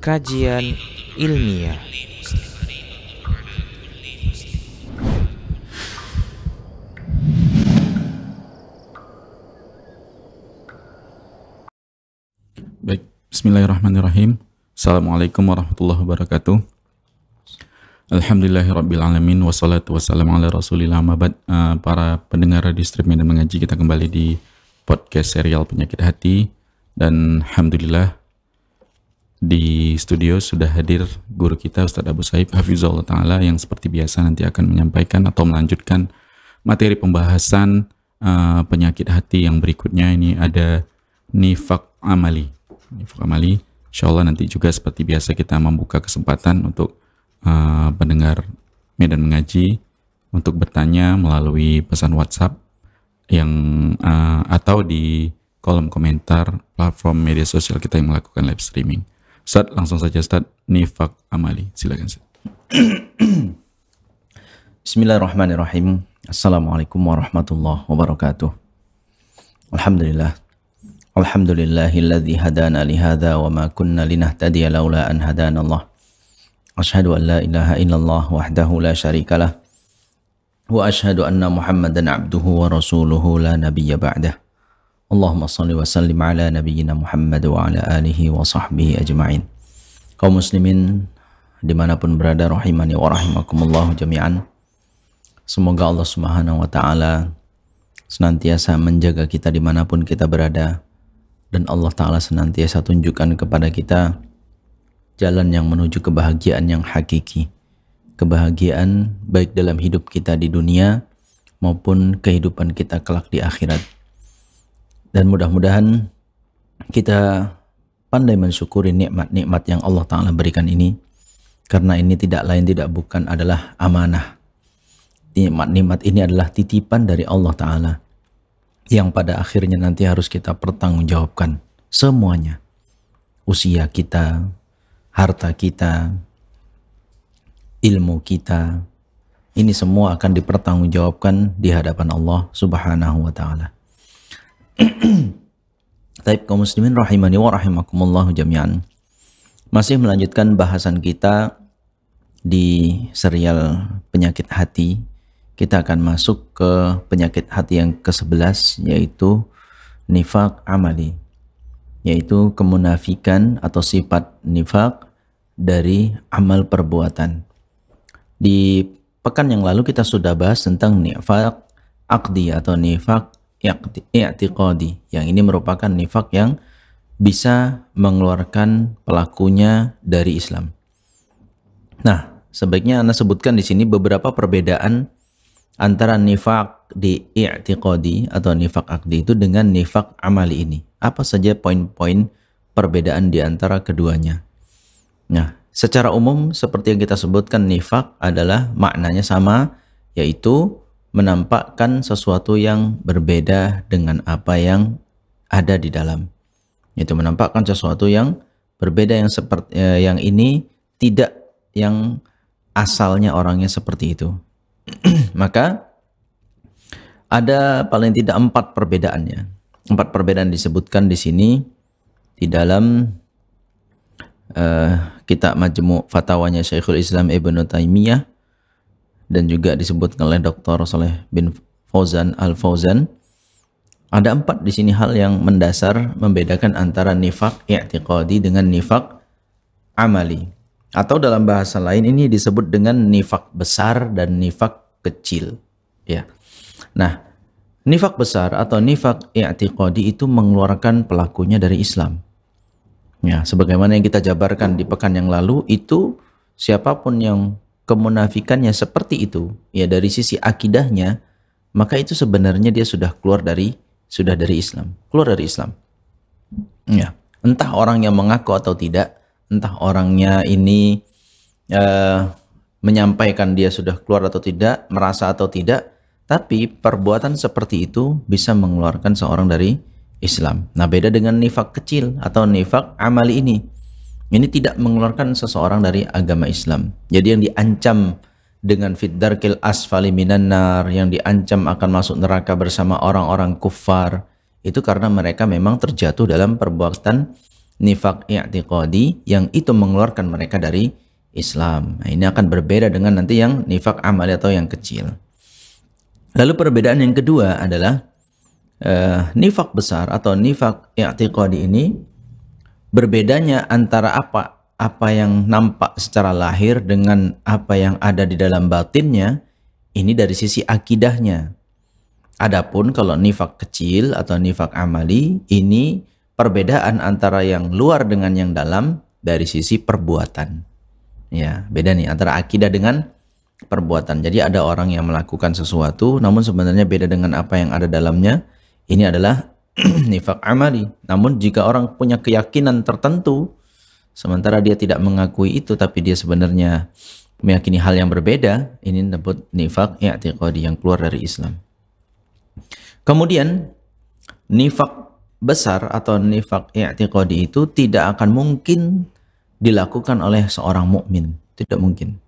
Kajian ilmiah. Baik, bismillahirrahmanirrahim. Assalamualaikum warahmatullahi wabarakatuh. Alhamdulillahirrabbilalamin. Wassalatu wassalamu ala rasulillah mabad. Para pendengar radio streaming dan mengaji, kita kembali di podcast serial Penyakit Hati. Dan Alhamdulillah di studio sudah hadir guru kita Ustadz Abu Saib Hafizahullah Ta'ala, yang seperti biasa nanti akan menyampaikan atau melanjutkan materi pembahasan penyakit hati yang berikutnya. Ini ada nifak amali. Nifak amali, insya Allah nanti juga seperti biasa kita membuka kesempatan untuk pendengar Medan Mengaji untuk bertanya melalui pesan WhatsApp yang atau di kolom komentar platform media sosial kita yang melakukan live streaming. Ustaz, langsung saja Ustaz, nifak amali, silakan Ustaz. Bismillahirrahmanirrahim. Assalamualaikum warahmatullahi wabarakatuh. Alhamdulillah. Alhamdulillahilladzi hadana lihadza wa ma kunna linahtadiya laula an hadana Allah. Asyhadu an la ilaha illallah wahdahu la syarikalah wa asyhadu anna Muhammadan abduhu wa rasuluhu la nabiyya ba'dah. Allahumma salli wa sallim ala nabiyyina Muhammad wa ala alihi wa sahbihi ajma'in. Kaum muslimin dimanapun berada, rahimani wa rahimakumullah jami'an. Semoga Allah subhanahu wa ta'ala senantiasa menjaga kita dimanapun kita berada, dan Allah ta'ala senantiasa tunjukkan kepada kita jalan yang menuju kebahagiaan yang hakiki. Kebahagiaan baik dalam hidup kita di dunia maupun kehidupan kita kelak di akhirat. Dan mudah-mudahan kita pandai mensyukuri nikmat-nikmat yang Allah Ta'ala berikan ini, karena ini tidak lain tidak bukan adalah amanah. Nikmat-nikmat ini adalah titipan dari Allah Ta'ala yang pada akhirnya nanti harus kita pertanggungjawabkan semuanya. Usia kita, harta kita, ilmu kita, ini semua akan dipertanggungjawabkan di hadapan Allah Subhanahu wa Ta'ala. Taib kaum muslimin rahimani wa rahimakumullah jami'an. Masih melanjutkan bahasan kita di serial penyakit hati. Kita akan masuk ke penyakit hati yang ke-11, yaitu nifak amali, yaitu kemunafikan atau sifat nifak dari amal perbuatan. Di pekan yang lalu kita sudah bahas tentang nifak aqdi atau nifak i'tiqadi, yang ini merupakan nifak yang bisa mengeluarkan pelakunya dari Islam. Nah, sebaiknya Anda sebutkan di sini beberapa perbedaan antara nifak di i'tiqadi atau nifak aqdi itu dengan nifak amali ini. Apa saja poin-poin perbedaan di antara keduanya? Nah, secara umum seperti yang kita sebutkan, nifak adalah maknanya sama, yaitu menampakkan sesuatu yang berbeda dengan apa yang ada di dalam. Itu menampakkan sesuatu yang berbeda, yang seperti yang ini tidak yang asalnya orangnya seperti itu. Maka ada paling tidak 4 perbedaannya. 4 perbedaan disebutkan di sini di dalam kitab Majmu' Fatawanya Syekhul Islam Ibnu Taimiyah, dan juga disebutkan oleh Dr. Saleh bin Fauzan Al-Fauzan. Ada 4 di sini hal yang mendasar membedakan antara nifak i'tiqadi dengan nifak amali. Atau dalam bahasa lain ini disebut dengan nifak besar dan nifak kecil. Ya. Nah, nifak besar atau nifak i'tiqadi itu mengeluarkan pelakunya dari Islam. Ya, sebagaimana yang kita jabarkan di pekan yang lalu, itu siapapun yang kemunafikannya seperti itu, ya dari sisi akidahnya, maka itu sebenarnya dia sudah dari Islam, keluar dari Islam. Ya, entah orangnya mengaku atau tidak, entah orangnya ini menyampaikan dia sudah keluar atau tidak, merasa atau tidak, tapi perbuatan seperti itu bisa mengeluarkan seorang dari Islam. Nah, beda dengan nifak kecil atau nifak amali ini. Ini tidak mengeluarkan seseorang dari agama Islam. Jadi yang diancam dengan fiddarkil asfali minan nar, yang diancam akan masuk neraka bersama orang-orang kufar, itu karena mereka memang terjatuh dalam perbuatan nifak i'tiqadi yang itu mengeluarkan mereka dari Islam. Nah, ini akan berbeda dengan nanti yang nifak amali atau yang kecil. Lalu perbedaan yang kedua adalah nifak besar atau nifak i'tiqadi ini berbedanya antara apa yang nampak secara lahir dengan apa yang ada di dalam batinnya, ini dari sisi akidahnya. Adapun kalau nifak kecil atau nifak amali, ini perbedaan antara yang luar dengan yang dalam dari sisi perbuatan. Ya, beda nih antara akidah dengan perbuatan. Jadi ada orang yang melakukan sesuatu namun sebenarnya beda dengan apa yang ada dalamnya. Ini adalah nifak amali. Namun jika orang punya keyakinan tertentu sementara dia tidak mengakui itu tapi dia sebenarnya meyakini hal yang berbeda, ini disebut nifak i'tiqadi yang keluar dari Islam. Kemudian nifak besar atau nifak i'tiqadi itu tidak akan mungkin dilakukan oleh seorang mukmin, tidak mungkin.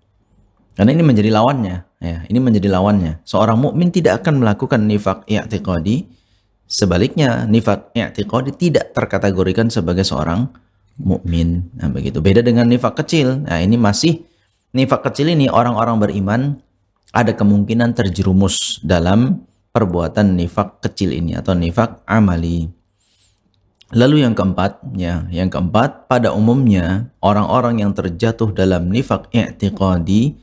Karena ini menjadi lawannya, ya, ini menjadi lawannya. Seorang mukmin tidak akan melakukan nifak i'tiqadi. Sebaliknya, nifak i'tiqadi tidak terkategorikan sebagai seorang mukmin. Nah, begitu. Beda dengan nifak kecil. Nah, ini masih nifak kecil ini orang-orang beriman ada kemungkinan terjerumus dalam perbuatan nifak kecil ini atau nifak amali. Lalu yang keempat, pada umumnya orang-orang yang terjatuh dalam nifak i'tiqadi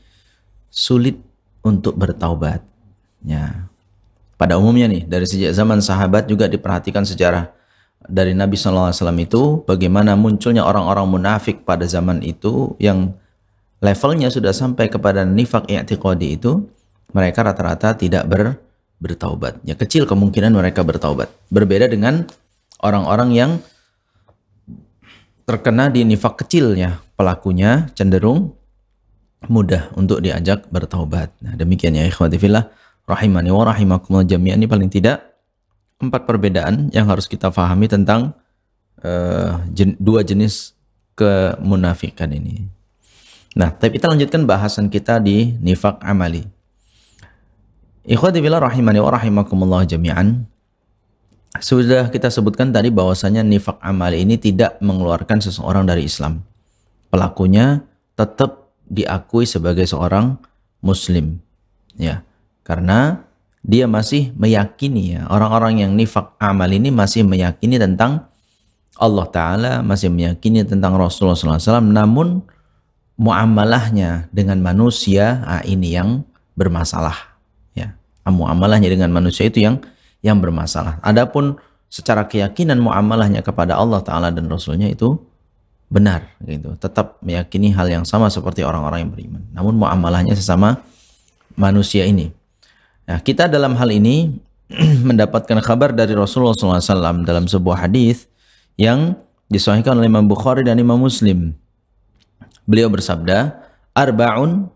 sulit untuk bertaubat. Ya. Pada umumnya nih, dari sejak zaman sahabat juga diperhatikan sejarah dari Nabi SAW itu, bagaimana munculnya orang-orang munafik pada zaman itu yang levelnya sudah sampai kepada nifak i'tiqadi itu, mereka rata-rata tidak bertaubat. Ya, kecil kemungkinan mereka bertaubat. Berbeda dengan orang-orang yang terkena di nifak kecilnya, pelakunya cenderung mudah untuk diajak bertaubat. Nah, demikian ya ikhwati fillah rahimani wa rahimakumullah jami'an. Ini paling tidak 4 perbedaan yang harus kita pahami tentang dua jenis kemunafikan ini. Nah, tapi kita lanjutkan bahasan kita di nifak amali. Ikhwati fillah rahimani wa rahimakumullah jami'an. Sudah kita sebutkan tadi bahwasanya nifak amali ini tidak mengeluarkan seseorang dari Islam. Pelakunya tetap diakui sebagai seorang muslim. Ya, karena dia masih meyakini, ya, orang-orang yang nifak amal ini masih meyakini tentang Allah Ta'ala, masih meyakini tentang Rasulullah SAW, namun muamalahnya dengan manusia, ini yang bermasalah. Ya, muamalahnya dengan manusia itu yang bermasalah. Adapun secara keyakinan muamalahnya kepada Allah Ta'ala dan Rasulnya itu benar, gitu. Tetap meyakini hal yang sama seperti orang-orang yang beriman. Namun muamalahnya sesama manusia ini. Nah, kita dalam hal ini mendapatkan kabar dari Rasulullah SAW dalam sebuah hadis yang disahihkan oleh Imam Bukhari dan Imam Muslim. Beliau bersabda, "Arba'un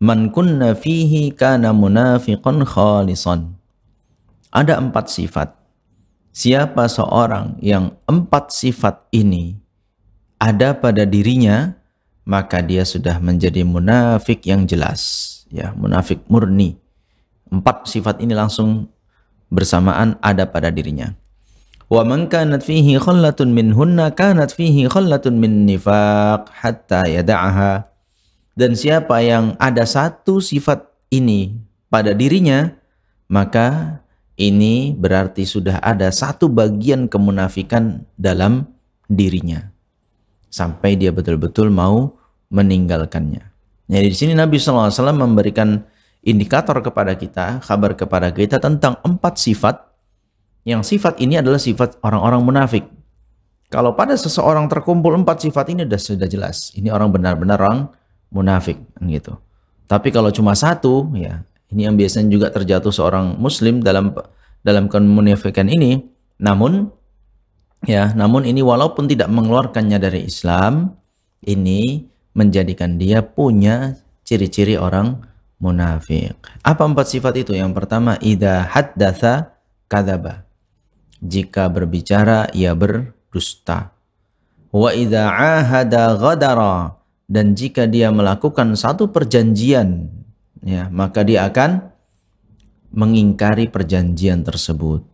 man kunna fihi kana munafiqan khalisan." Ada 4 sifat. Siapa seorang yang 4 sifat ini ada pada dirinya, maka dia sudah menjadi munafik yang jelas, ya, munafik murni. 4 sifat ini langsung bersamaan ada pada dirinya. Wa man kanat fihi khallatun minhunna kanat fihi khallatun min nifaq hatta yada'aha. Dan siapa yang ada 1 sifat ini pada dirinya, maka ini berarti sudah ada 1 bagian kemunafikan dalam dirinya sampai dia betul-betul mau meninggalkannya. Jadi di sini Nabi SAW memberikan indikator kepada kita, kabar kepada kita tentang 4 sifat, yang sifat ini adalah sifat orang-orang munafik. Kalau pada seseorang terkumpul 4 sifat ini sudah jelas, ini orang benar-benar orang munafik, gitu. Tapi kalau cuma 1, ya, ini yang biasanya juga terjatuh seorang muslim dalam kemunafikan ini. Namun ini walaupun tidak mengeluarkannya dari Islam, ini menjadikan dia punya ciri-ciri orang munafik. Apa 4 sifat itu? Yang pertama, idza haddatsa kadzaba. Jika berbicara ia berdusta. Wa idza ahada ghadara. Dan jika dia melakukan 1 perjanjian, ya, maka dia akan mengingkari perjanjian tersebut.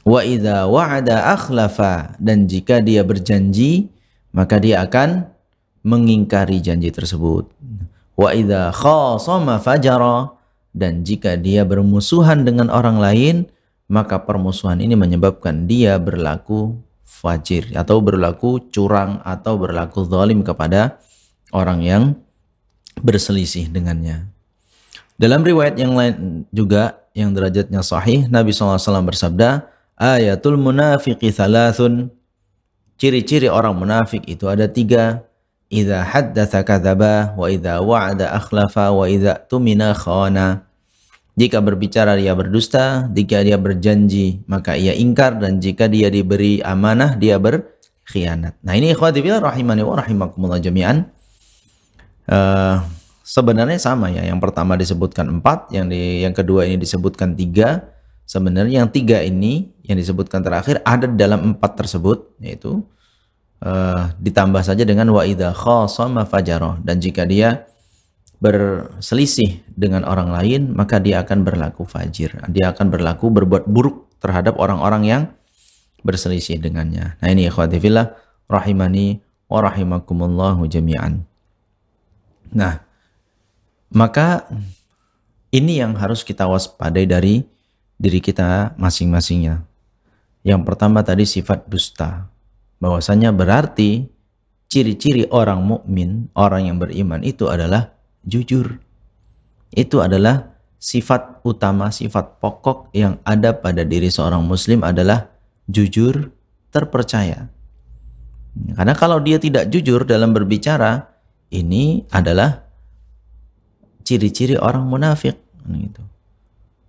Wa idza wa'ada akhlafa. Dan jika dia berjanji, maka dia akan mengingkari janji tersebut. Wa idza khasama fajara, dan jika dia bermusuhan dengan orang lain, maka permusuhan ini menyebabkan dia berlaku fajir atau berlaku curang atau berlaku zalim kepada orang yang berselisih dengannya. Dalam riwayat yang lain juga yang derajatnya sahih, Nabi SAW bersabda, ayatul munafiqi thalathun, ciri-ciri orang munafik itu ada 3. Idza haddatsa kadzaba, wa idza wa'ada akhlafa, wa idza tumina khana. Jika berbicara dia berdusta, jika dia berjanji maka ia ingkar, dan jika dia diberi amanah dia berkhianat. Nah ini ikhwati fillah rahimani wa rahimakumullah jami'an. Sebenarnya sama ya. Yang pertama disebutkan 4, yang kedua ini disebutkan 3. Sebenarnya yang 3 ini yang disebutkan terakhir ada dalam 4 tersebut, yaitu ditambah saja dengan wa idza khasama fajara, dan jika dia berselisih dengan orang lain maka dia akan berlaku fajir, dia akan berlaku berbuat buruk terhadap orang-orang yang berselisih dengannya. Nah ini ikhwati fillah rahimani wa rahimakumullahu jami'an. Nah, maka ini yang harus kita waspadai dari diri kita masing-masingnya. Yang pertama tadi sifat dusta, bahwasanya berarti ciri-ciri orang mukmin, orang yang beriman itu adalah jujur. Itu adalah sifat utama, sifat pokok yang ada pada diri seorang muslim adalah jujur, terpercaya. Karena kalau dia tidak jujur dalam berbicara, ini adalah ciri-ciri orang munafik. Gitu.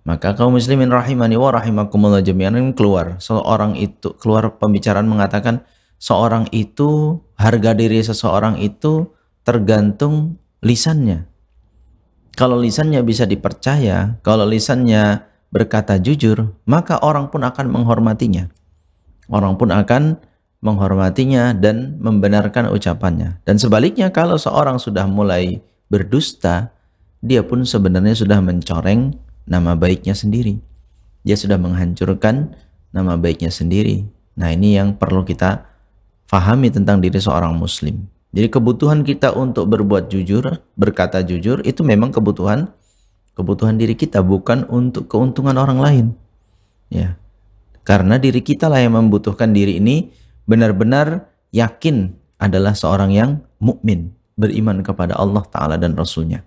Maka kaum muslimin rahimani wa rahimakumullah jami'an, keluar pembicaraan mengatakan seorang itu, harga diri seseorang itu tergantung lisannya. Kalau lisannya bisa dipercaya, kalau lisannya berkata jujur, maka orang pun akan menghormatinya. Orang pun akan menghormatinya dan membenarkan ucapannya. Dan sebaliknya, kalau seorang sudah mulai berdusta, dia pun sebenarnya sudah mencoreng nama baiknya sendiri. Dia sudah menghancurkan nama baiknya sendiri. Nah ini yang perlu kita fahami tentang diri seorang muslim. Jadi kebutuhan kita untuk berbuat jujur, berkata jujur, itu memang kebutuhan diri kita, bukan untuk keuntungan orang lain. Ya, karena diri kita lah yang membutuhkan diri ini benar-benar yakin adalah seorang yang mukmin, beriman kepada Allah Ta'ala dan Rasulnya.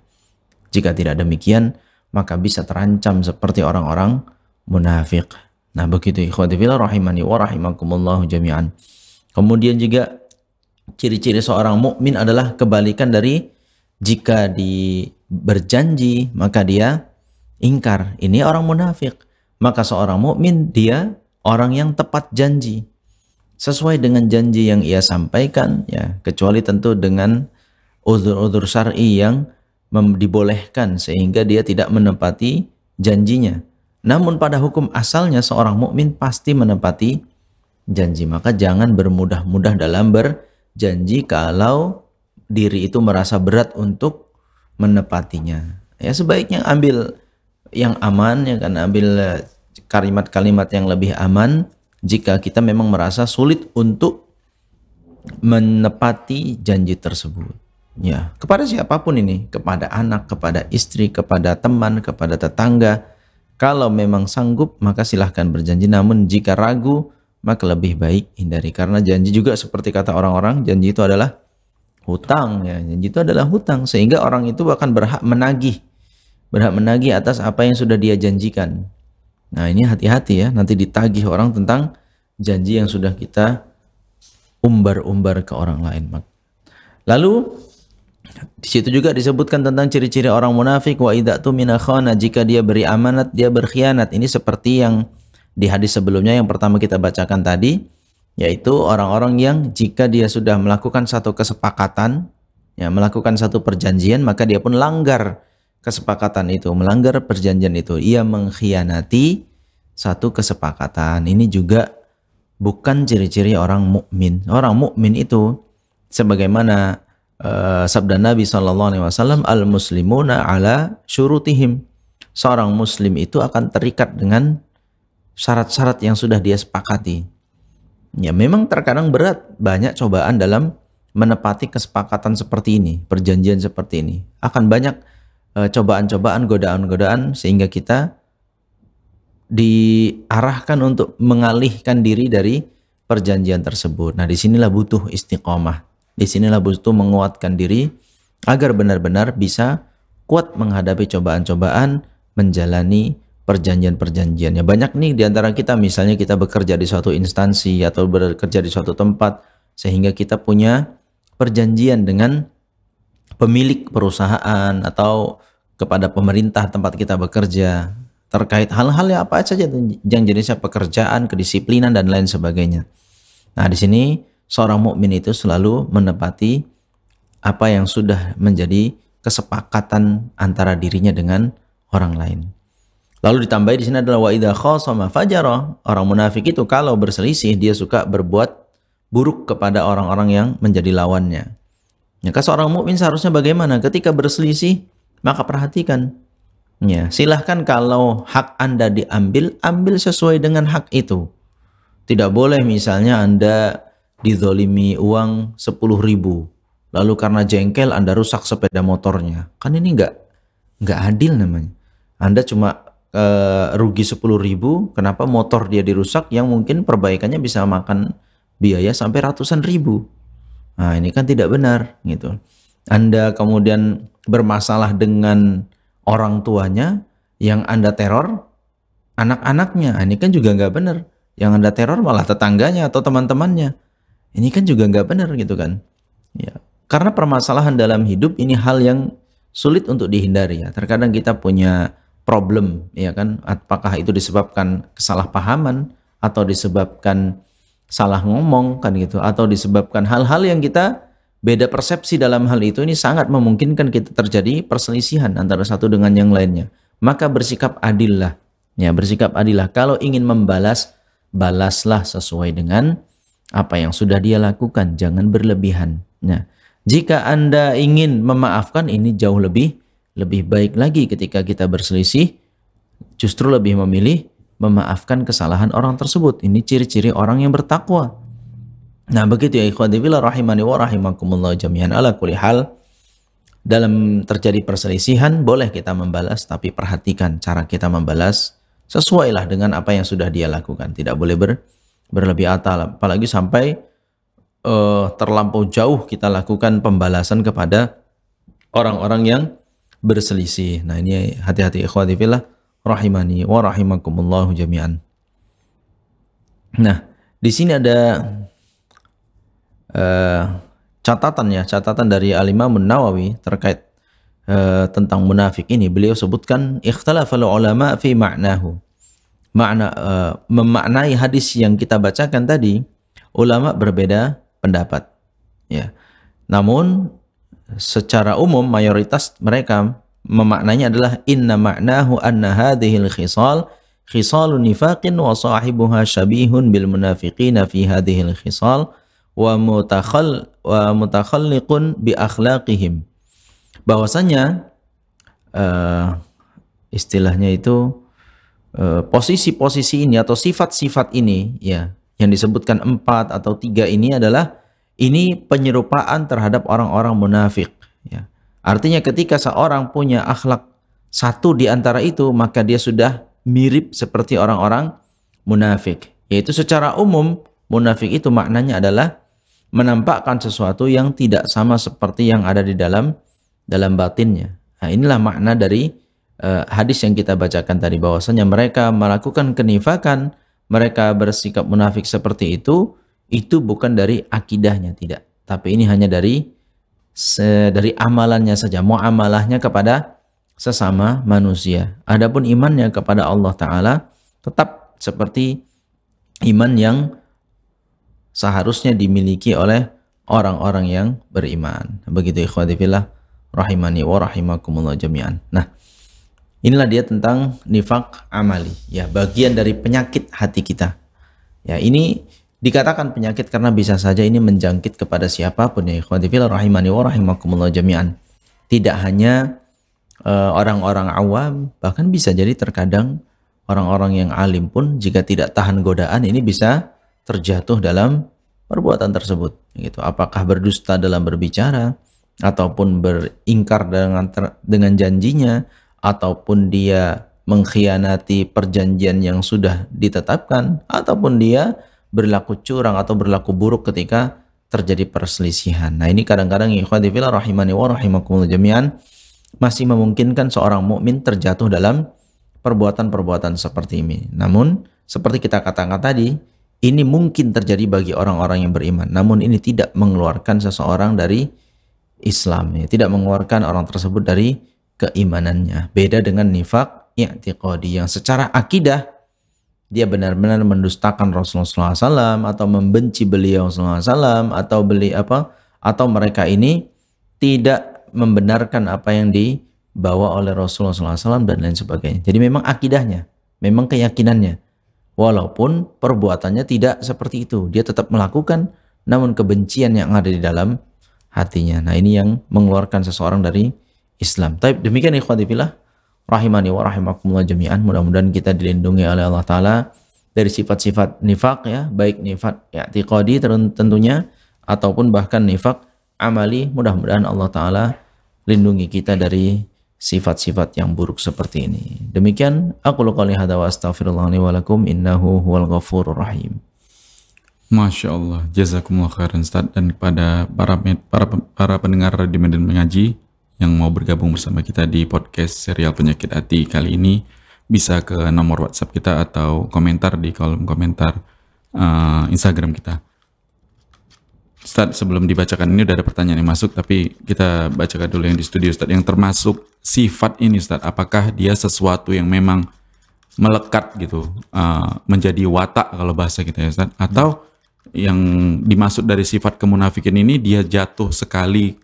Jika tidak demikian, maka bisa terancam seperti orang-orang munafik. Nah begitu ikhwati fillah rahimani wa rahimakumullahu jami'an. Kemudian juga ciri-ciri seorang mukmin adalah kebalikan dari jika berjanji maka dia ingkar. Ini orang munafik. Maka seorang mukmin dia orang yang tepat janji, sesuai dengan janji yang ia sampaikan, ya, kecuali tentu dengan uzur-uzur syar'i yang dibolehkan sehingga dia tidak menepati janjinya. Namun pada hukum asalnya seorang mukmin pasti menepati janji. Maka jangan bermudah-mudah dalam berjanji kalau diri itu merasa berat untuk menepatinya. Ya sebaiknya ambil yang aman, ya kan, ambil kalimat-kalimat yang lebih aman jika kita memang merasa sulit untuk menepati janji tersebut. Ya, kepada siapapun ini, kepada anak, kepada istri, kepada teman, kepada tetangga. Kalau memang sanggup maka silahkan berjanji, namun jika ragu maka lebih baik hindari, karena janji juga seperti kata orang-orang, janji itu adalah hutang, ya. Janji itu adalah hutang, sehingga orang itu akan berhak menagih atas apa yang sudah dia janjikan. Nah ini hati-hati ya, nanti ditagih orang tentang janji yang sudah kita umbar-umbar ke orang lain. Lalu di situ juga disebutkan tentang ciri-ciri orang munafik, wa idza tumina khana, jika dia beri amanat dia berkhianat. Ini seperti yang di hadis sebelumnya yang pertama kita bacakan tadi, yaitu orang-orang yang jika dia sudah melakukan satu kesepakatan, ya, melakukan satu perjanjian, maka dia pun langgar kesepakatan itu, melanggar perjanjian itu, ia mengkhianati satu kesepakatan. Ini juga bukan ciri-ciri orang mukmin. Orang mukmin itu sebagaimana sabda Nabi SAW, al-muslimuna ala syurutihim. Seorang muslim itu akan terikat dengan syarat-syarat yang sudah dia sepakati. Ya memang terkadang berat, banyak cobaan dalam menepati kesepakatan seperti ini, perjanjian seperti ini. Akan banyak cobaan-cobaan, godaan-godaan sehingga kita diarahkan untuk mengalihkan diri dari perjanjian tersebut. Nah, disinilah butuh istiqomah. Disinilah butuh menguatkan diri agar benar-benar bisa kuat menghadapi cobaan-cobaan, menjalani perjanjian-perjanjian. Ya, banyak nih di antara kita, misalnya kita bekerja di suatu instansi atau bekerja di suatu tempat, sehingga kita punya perjanjian dengan pemilik perusahaan atau kepada pemerintah tempat kita bekerja terkait hal-hal yang apa saja yang jenisnya pekerjaan, kedisiplinan dan lain sebagainya. Nah, di sini seorang mukmin itu selalu menepati apa yang sudah menjadi kesepakatan antara dirinya dengan orang lain. Lalu ditambahi di sini adalah wa idza khasama fajara. Orang munafik itu kalau berselisih dia suka berbuat buruk kepada orang-orang yang menjadi lawannya. Ya, seorang mukmin seharusnya bagaimana ketika berselisih? Maka perhatikan. Ya, silahkan kalau hak Anda diambil, ambil sesuai dengan hak itu. Tidak boleh misalnya Anda dizolimi uang 10.000, lalu karena jengkel Anda rusak sepeda motornya. Kan ini nggak adil namanya. Anda cuma rugi 10.000, kenapa motor dia dirusak yang mungkin perbaikannya bisa makan biaya sampai ratusan ribu. Nah, ini kan tidak benar gitu. Anda kemudian bermasalah dengan orang tuanya, yang Anda teror anak-anaknya. Ini kan juga nggak benar. Yang Anda teror malah tetangganya atau teman-temannya. Ini kan juga nggak benar gitu kan. Ya, karena permasalahan dalam hidup ini hal yang sulit untuk dihindari ya. Terkadang kita punya problem ya kan. Apakah itu disebabkan kesalahpahaman atau disebabkan salah ngomong kan gitu, atau disebabkan hal-hal yang kita beda persepsi dalam hal itu, ini sangat memungkinkan kita terjadi perselisihan antara satu dengan yang lainnya. Maka bersikap adillah. Ya, bersikap adillah. Kalau ingin membalas, balaslah sesuai dengan apa yang sudah dia lakukan. Jangan berlebihan. Nah, jika Anda ingin memaafkan, ini jauh lebih baik lagi ketika kita berselisih. Justru lebih memilih memaafkan kesalahan orang tersebut. Ini ciri-ciri orang yang bertakwa. Nah, begitu ya ikhwati fillah rahimani wa rahimakumullah jami'an. Ala kulli hal, dalam terjadi perselisihan boleh kita membalas, tapi perhatikan cara kita membalas sesuailah dengan apa yang sudah dia lakukan. Tidak boleh berlebih apalagi sampai terlampau jauh kita lakukan pembalasan kepada orang-orang yang berselisih. Nah, ini hati-hati ikhwati fillah rahimani wa rahimakumullah jami'an. Nah, di sini ada catatan dari Al-Imam Nawawi terkait tentang munafik ini. Beliau sebutkan ikhtalafal ulama fi ma'nahu. Memaknai hadis yang kita bacakan tadi, ulama berbeda pendapat ya. Namun secara umum mayoritas mereka memaknanya adalah inna ma'nahu anna hadhil khisalun nifaqin wa sahibuha syabihun bil munafiqina fi hadhil khisal wa mutakhalliqun bi akhlaqihim. Bahwasanya istilahnya itu posisi-posisi ini atau sifat-sifat ini ya yang disebutkan 4 atau 3 ini adalah ini penyerupaan terhadap orang-orang munafik ya. Artinya ketika seorang punya akhlak satu di antara itu, maka dia sudah mirip seperti orang-orang munafik. Yaitu secara umum munafik itu maknanya adalah menampakkan sesuatu yang tidak sama seperti yang ada di dalam batinnya. Nah, inilah makna dari hadis yang kita bacakan tadi, bahwasanya mereka melakukan kenifakan, mereka bersikap munafik seperti itu bukan dari akidahnya, tidak. Tapi ini hanya dari amalannya saja, muamalahnya kepada sesama manusia. Adapun imannya kepada Allah Ta'ala tetap seperti iman yang seharusnya dimiliki oleh orang-orang yang beriman. Begitu ikhwati fillah rahimani wa rahimakumullah jami'an. Nah, inilah dia tentang nifaq amali ya, bagian dari penyakit hati kita. Ya, ini dikatakan penyakit karena bisa saja ini menjangkit kepada siapapun ya ikhwati fillah rahimani wa rahimakumullah jami'an. Tidak hanya orang-orang awam, bahkan bisa jadi terkadang orang-orang yang alim pun jika tidak tahan godaan ini bisa terjatuh dalam perbuatan tersebut gitu. Apakah berdusta dalam berbicara, ataupun beringkar dengan janjinya, ataupun dia mengkhianati perjanjian yang sudah ditetapkan, ataupun dia berlaku curang atau berlaku buruk ketika terjadi perselisihan. Nah, ini kadang-kadang ikhwati fillah rahimani wa rahimakumullah jami'an masih memungkinkan seorang mukmin terjatuh dalam perbuatan-perbuatan seperti ini. Namun, seperti kita katakan tadi, ini mungkin terjadi bagi orang-orang yang beriman. Namun ini tidak mengeluarkan seseorang dari Islam, ya. Tidak mengeluarkan orang tersebut dari keimanannya. Beda dengan nifaq i'tiqadi yang secara akidah dia benar-benar mendustakan Rasulullah SAW atau membenci beliau SAW atau mereka ini tidak membenarkan apa yang dibawa oleh Rasulullah SAW dan lain sebagainya. Jadi memang akidahnya, memang keyakinannya, walaupun perbuatannya tidak seperti itu, dia tetap melakukan, namun kebencian yang ada di dalam hatinya. Nah, ini yang mengeluarkan seseorang dari Islam. Taib, demikian ikhwati fillah rahimani wa rahimakumullah jami'an. Mudah-mudahan kita dilindungi oleh Allah Ta'ala dari sifat-sifat nifaq, ya, baik nifaq i'tiqadi tentunya ataupun bahkan nifaq amali. Mudah-mudahan Allah Ta'ala lindungi kita dari sifat-sifat yang buruk seperti ini. Demikian aku qouli hadza wa astaghfirullah li wa lakum innahu huwal ghafurur rahim. Masya Allah, jazakumullah khairan Ustaz. Dan kepada para pendengar Radio Medan Mengaji yang mau bergabung bersama kita di podcast serial Penyakit Hati kali ini, bisa ke nomor WhatsApp kita atau komentar di kolom komentar Instagram kita. Ustaz, sebelum dibacakan ini udah ada pertanyaan yang masuk, tapi kita bacakan dulu yang di studio Ustaz, yang termasuk sifat ini Ustaz. Apakah dia sesuatu yang memang melekat gitu, menjadi watak kalau bahasa kita ya Ustaz, atau yang dimaksud dari sifat kemunafikan ini dia jatuh sekali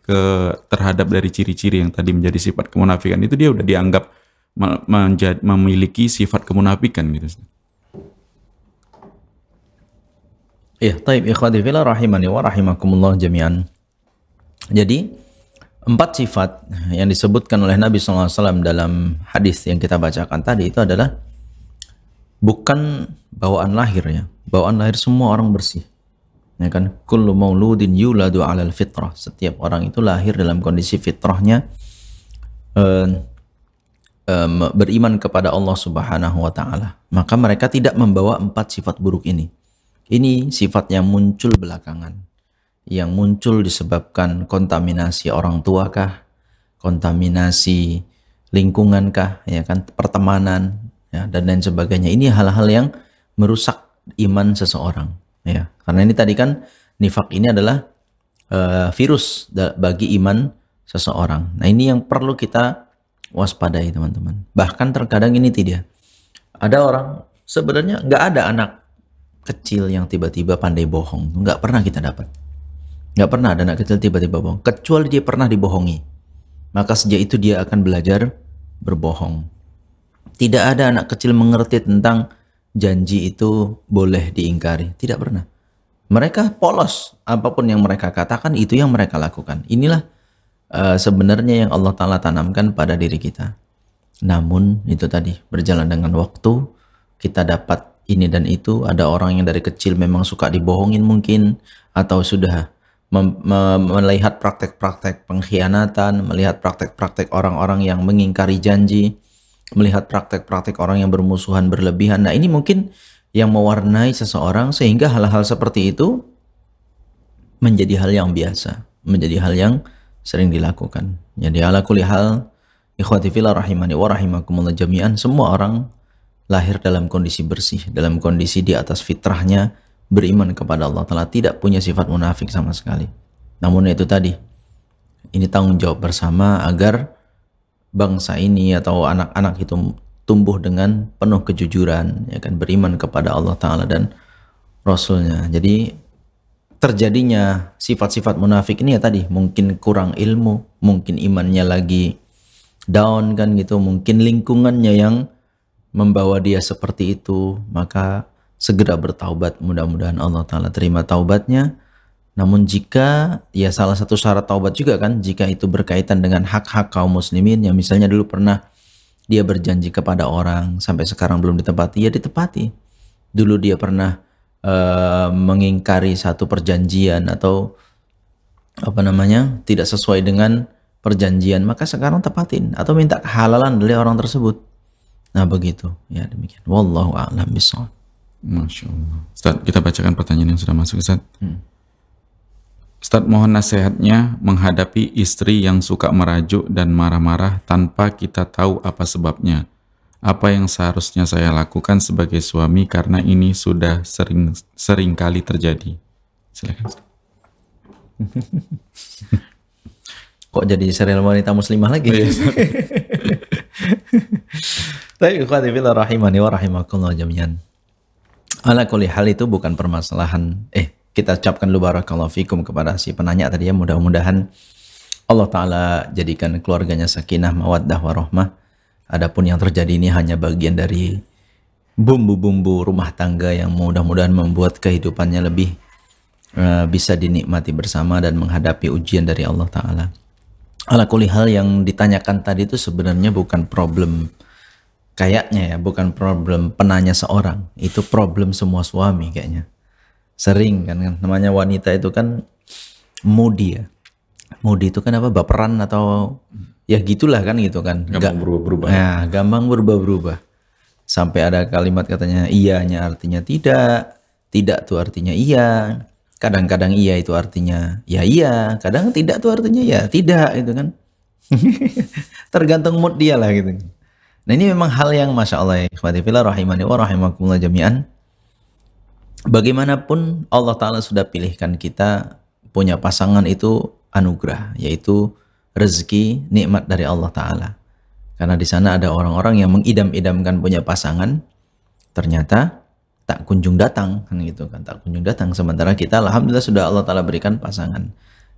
terhadap dari ciri-ciri yang tadi menjadi sifat kemunafikan itu, dia udah dianggap memiliki sifat kemunafikan gitu. Ya, taib ikhwati fillah rahimani wa rahimakumullah jami'an. Jadi 4 sifat yang disebutkan oleh Nabi SAW dalam hadis yang kita bacakan tadi itu adalah bukan bawaan lahir, ya. Bawaan lahir semua orang bersih, ya kan? Kullu mauludin yuladu 'alal fitrah. Setiap orang itu lahir dalam kondisi fitrahnya beriman kepada Allah Subhanahu wa taala. Maka mereka tidak membawa 4 sifat buruk ini. Ini sifat yang muncul belakangan, yang muncul disebabkan kontaminasi orang tua kah, kontaminasi lingkungan kah, ya kan, pertemanan, ya, dan lain sebagainya. Ini hal-hal yang merusak iman seseorang, ya. Karena ini tadi kan nifak ini adalah virus bagi iman seseorang. Nah, ini yang perlu kita waspadai, teman-teman. Bahkan terkadang ini tidak. Ada orang sebenarnya nggak ada anak kecil yang tiba-tiba pandai bohong. Nggak pernah kita dapat. Nggak pernah ada anak kecil tiba-tiba bohong. Kecuali dia pernah dibohongi. Maka sejak itu dia akan belajar berbohong. Tidak ada anak kecil mengerti tentang janji itu boleh diingkari. Tidak pernah. Mereka polos. Apapun yang mereka katakan, itu yang mereka lakukan. Inilah sebenarnya yang Allah Ta'ala tanamkan pada diri kita. Namun itu tadi, berjalan dengan waktu, kita dapat ini dan itu. Ada orang yang dari kecil memang suka dibohongin mungkin, atau sudah melihat praktek-praktek pengkhianatan, melihat praktek-praktek orang-orang yang mengingkari janji, melihat praktek-praktek orang yang bermusuhan berlebihan. Nah, ini mungkin yang mewarnai seseorang sehingga hal-hal seperti itu menjadi hal yang biasa, menjadi hal yang sering dilakukan. Jadi ala kulli hal, ikhwati fillah rahimani wa rahimakumullah jami'an, semua orang lahir dalam kondisi bersih, dalam kondisi di atas fitrahnya, beriman kepada Allah Ta'ala, tidak punya sifat munafik sama sekali. Namun itu tadi, ini tanggung jawab bersama agar bangsa ini atau anak-anak itu tumbuh dengan penuh kejujuran, ya kan, beriman kepada Allah Ta'ala dan Rasulnya. Jadi terjadinya sifat-sifat munafik ini ya tadi, mungkin kurang ilmu, mungkin imannya lagi down kan gitu, mungkin lingkungannya yang membawa dia seperti itu, maka segera bertaubat. Mudah-mudahan Allah Ta'ala terima taubatnya. Namun jika, ya salah satu syarat taubat juga kan, jika itu berkaitan dengan hak-hak kaum muslimin, yang misalnya dulu pernah dia berjanji kepada orang, sampai sekarang belum ditepati, ya ditepati. Dulu dia pernah mengingkari satu perjanjian atau tidak sesuai dengan perjanjian, maka sekarang tepatin atau minta kehalalan dari orang tersebut. Nah begitu, ya demikian. Wallahu a'lam bishawab. Masya Allah. Ustaz, kita bacakan pertanyaan yang sudah masuk, Ustaz. Ustaz, mohon nasihatnya menghadapi istri yang suka merajuk dan marah-marah tanpa kita tahu apa sebabnya. Apa yang seharusnya saya lakukan sebagai suami karena ini sudah sering kali terjadi. Silakan, Ustaz. Kok jadi serial wanita muslimah lagi? Tapi ikhwati fillah rahimani wa rahimakumullah jami'an. Ala kulli hal itu bukan permasalahan. Kita ucapkan dulu barakallahu fikum kepada si penanya tadi ya. Mudah-mudahan Allah Ta'ala jadikan keluarganya sakinah, mawaddah, warahmah. Adapun yang terjadi ini hanya bagian dari bumbu-bumbu rumah tangga yang mudah-mudahan membuat kehidupannya lebih bisa dinikmati bersama dan menghadapi ujian dari Allah Ta'ala. Ala kulli hal yang ditanyakan tadi itu sebenarnya bukan problem kayaknya ya, bukan problem penanya seorang, itu problem semua suami kayaknya. Sering kan namanya wanita itu kan moody ya. Moody itu kan apa, baperan atau ya gitulah kan gitu kan. Gampang berubah-berubah. Ya, gampang berubah-berubah. Sampai ada kalimat katanya iyanya artinya tidak, tidak tuh artinya iya. Kadang-kadang iya itu artinya ya iya, kadang tidak tuh artinya ya tidak itu kan. Tergantung mood dia lah gitu. Nah ini memang hal yang Masya Allah ya ikhwati fillah rahimani wa rahimakumullah jami'an. Bagaimanapun Allah Ta'ala sudah pilihkan kita punya pasangan itu anugerah, yaitu rezeki nikmat dari Allah Ta'ala. Karena di sana ada orang-orang yang mengidam-idamkan punya pasangan, ternyata tak kunjung datang kan gitu kan, tak kunjung datang. Sementara kita alhamdulillah sudah Allah Ta'ala berikan pasangan.